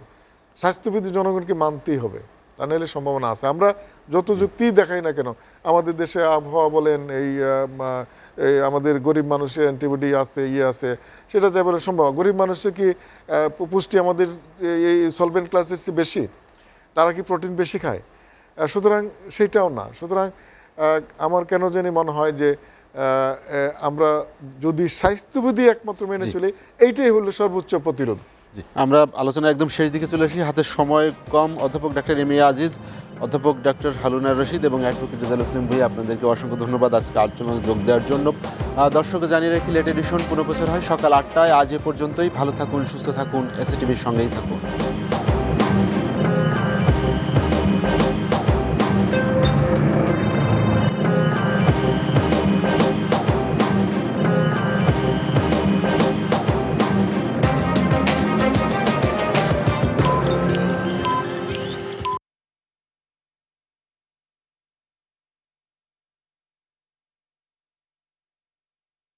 স্বাস্থ্যবিধি জনগণকে মানতেই হবে, তা নাহলে সম্ভাবনা আছে। আমরা যত যুক্তিই দেখাই না কেন, আমাদের দেশে আবহাওয়া বলেন, এই আমাদের গরিব মানুষের অ্যান্টিবডি আছে, আছে, সেটা যা বলে সম্ভব। গরিব মানুষের কি পুষ্টি আমাদের এই সলভেন্ট ক্লাসের চেয়ে বেশি? তারা কি প্রোটিন বেশি খায়? সুতরাং সেটাও না। সুতরাং আমার কেন জানি মনে হয় যে আমরা যদি স্বাস্থ্যবিধি একমাত্র মেনে চলি, এইটাই হলো সর্বোচ্চ প্রতিরোধ। জি, আমরা আলোচনা একদম শেষ দিকে চলে আসি, হাতে সময় কম। অধ্যাপক ডাক্তার এম এ আজিজ, অধ্যাপক ডাক্তার হারুনা রশিদ এবং অ্যাডভোকেট রেজাউল ইসলাম ভাই, আপনাদেরকে অসংখ্য ধন্যবাদ আজকে আলোচনায় যোগ দেওয়ার জন্য। দর্শক জানিয়ে রাখি, লেট এডিশন পুনঃপ্রচার হয় সকাল 8টায়। আজ এ পর্যন্তই। ভালো থাকুন, সুস্থ থাকুন, এসএটিভির সঙ্গেই থাকুন।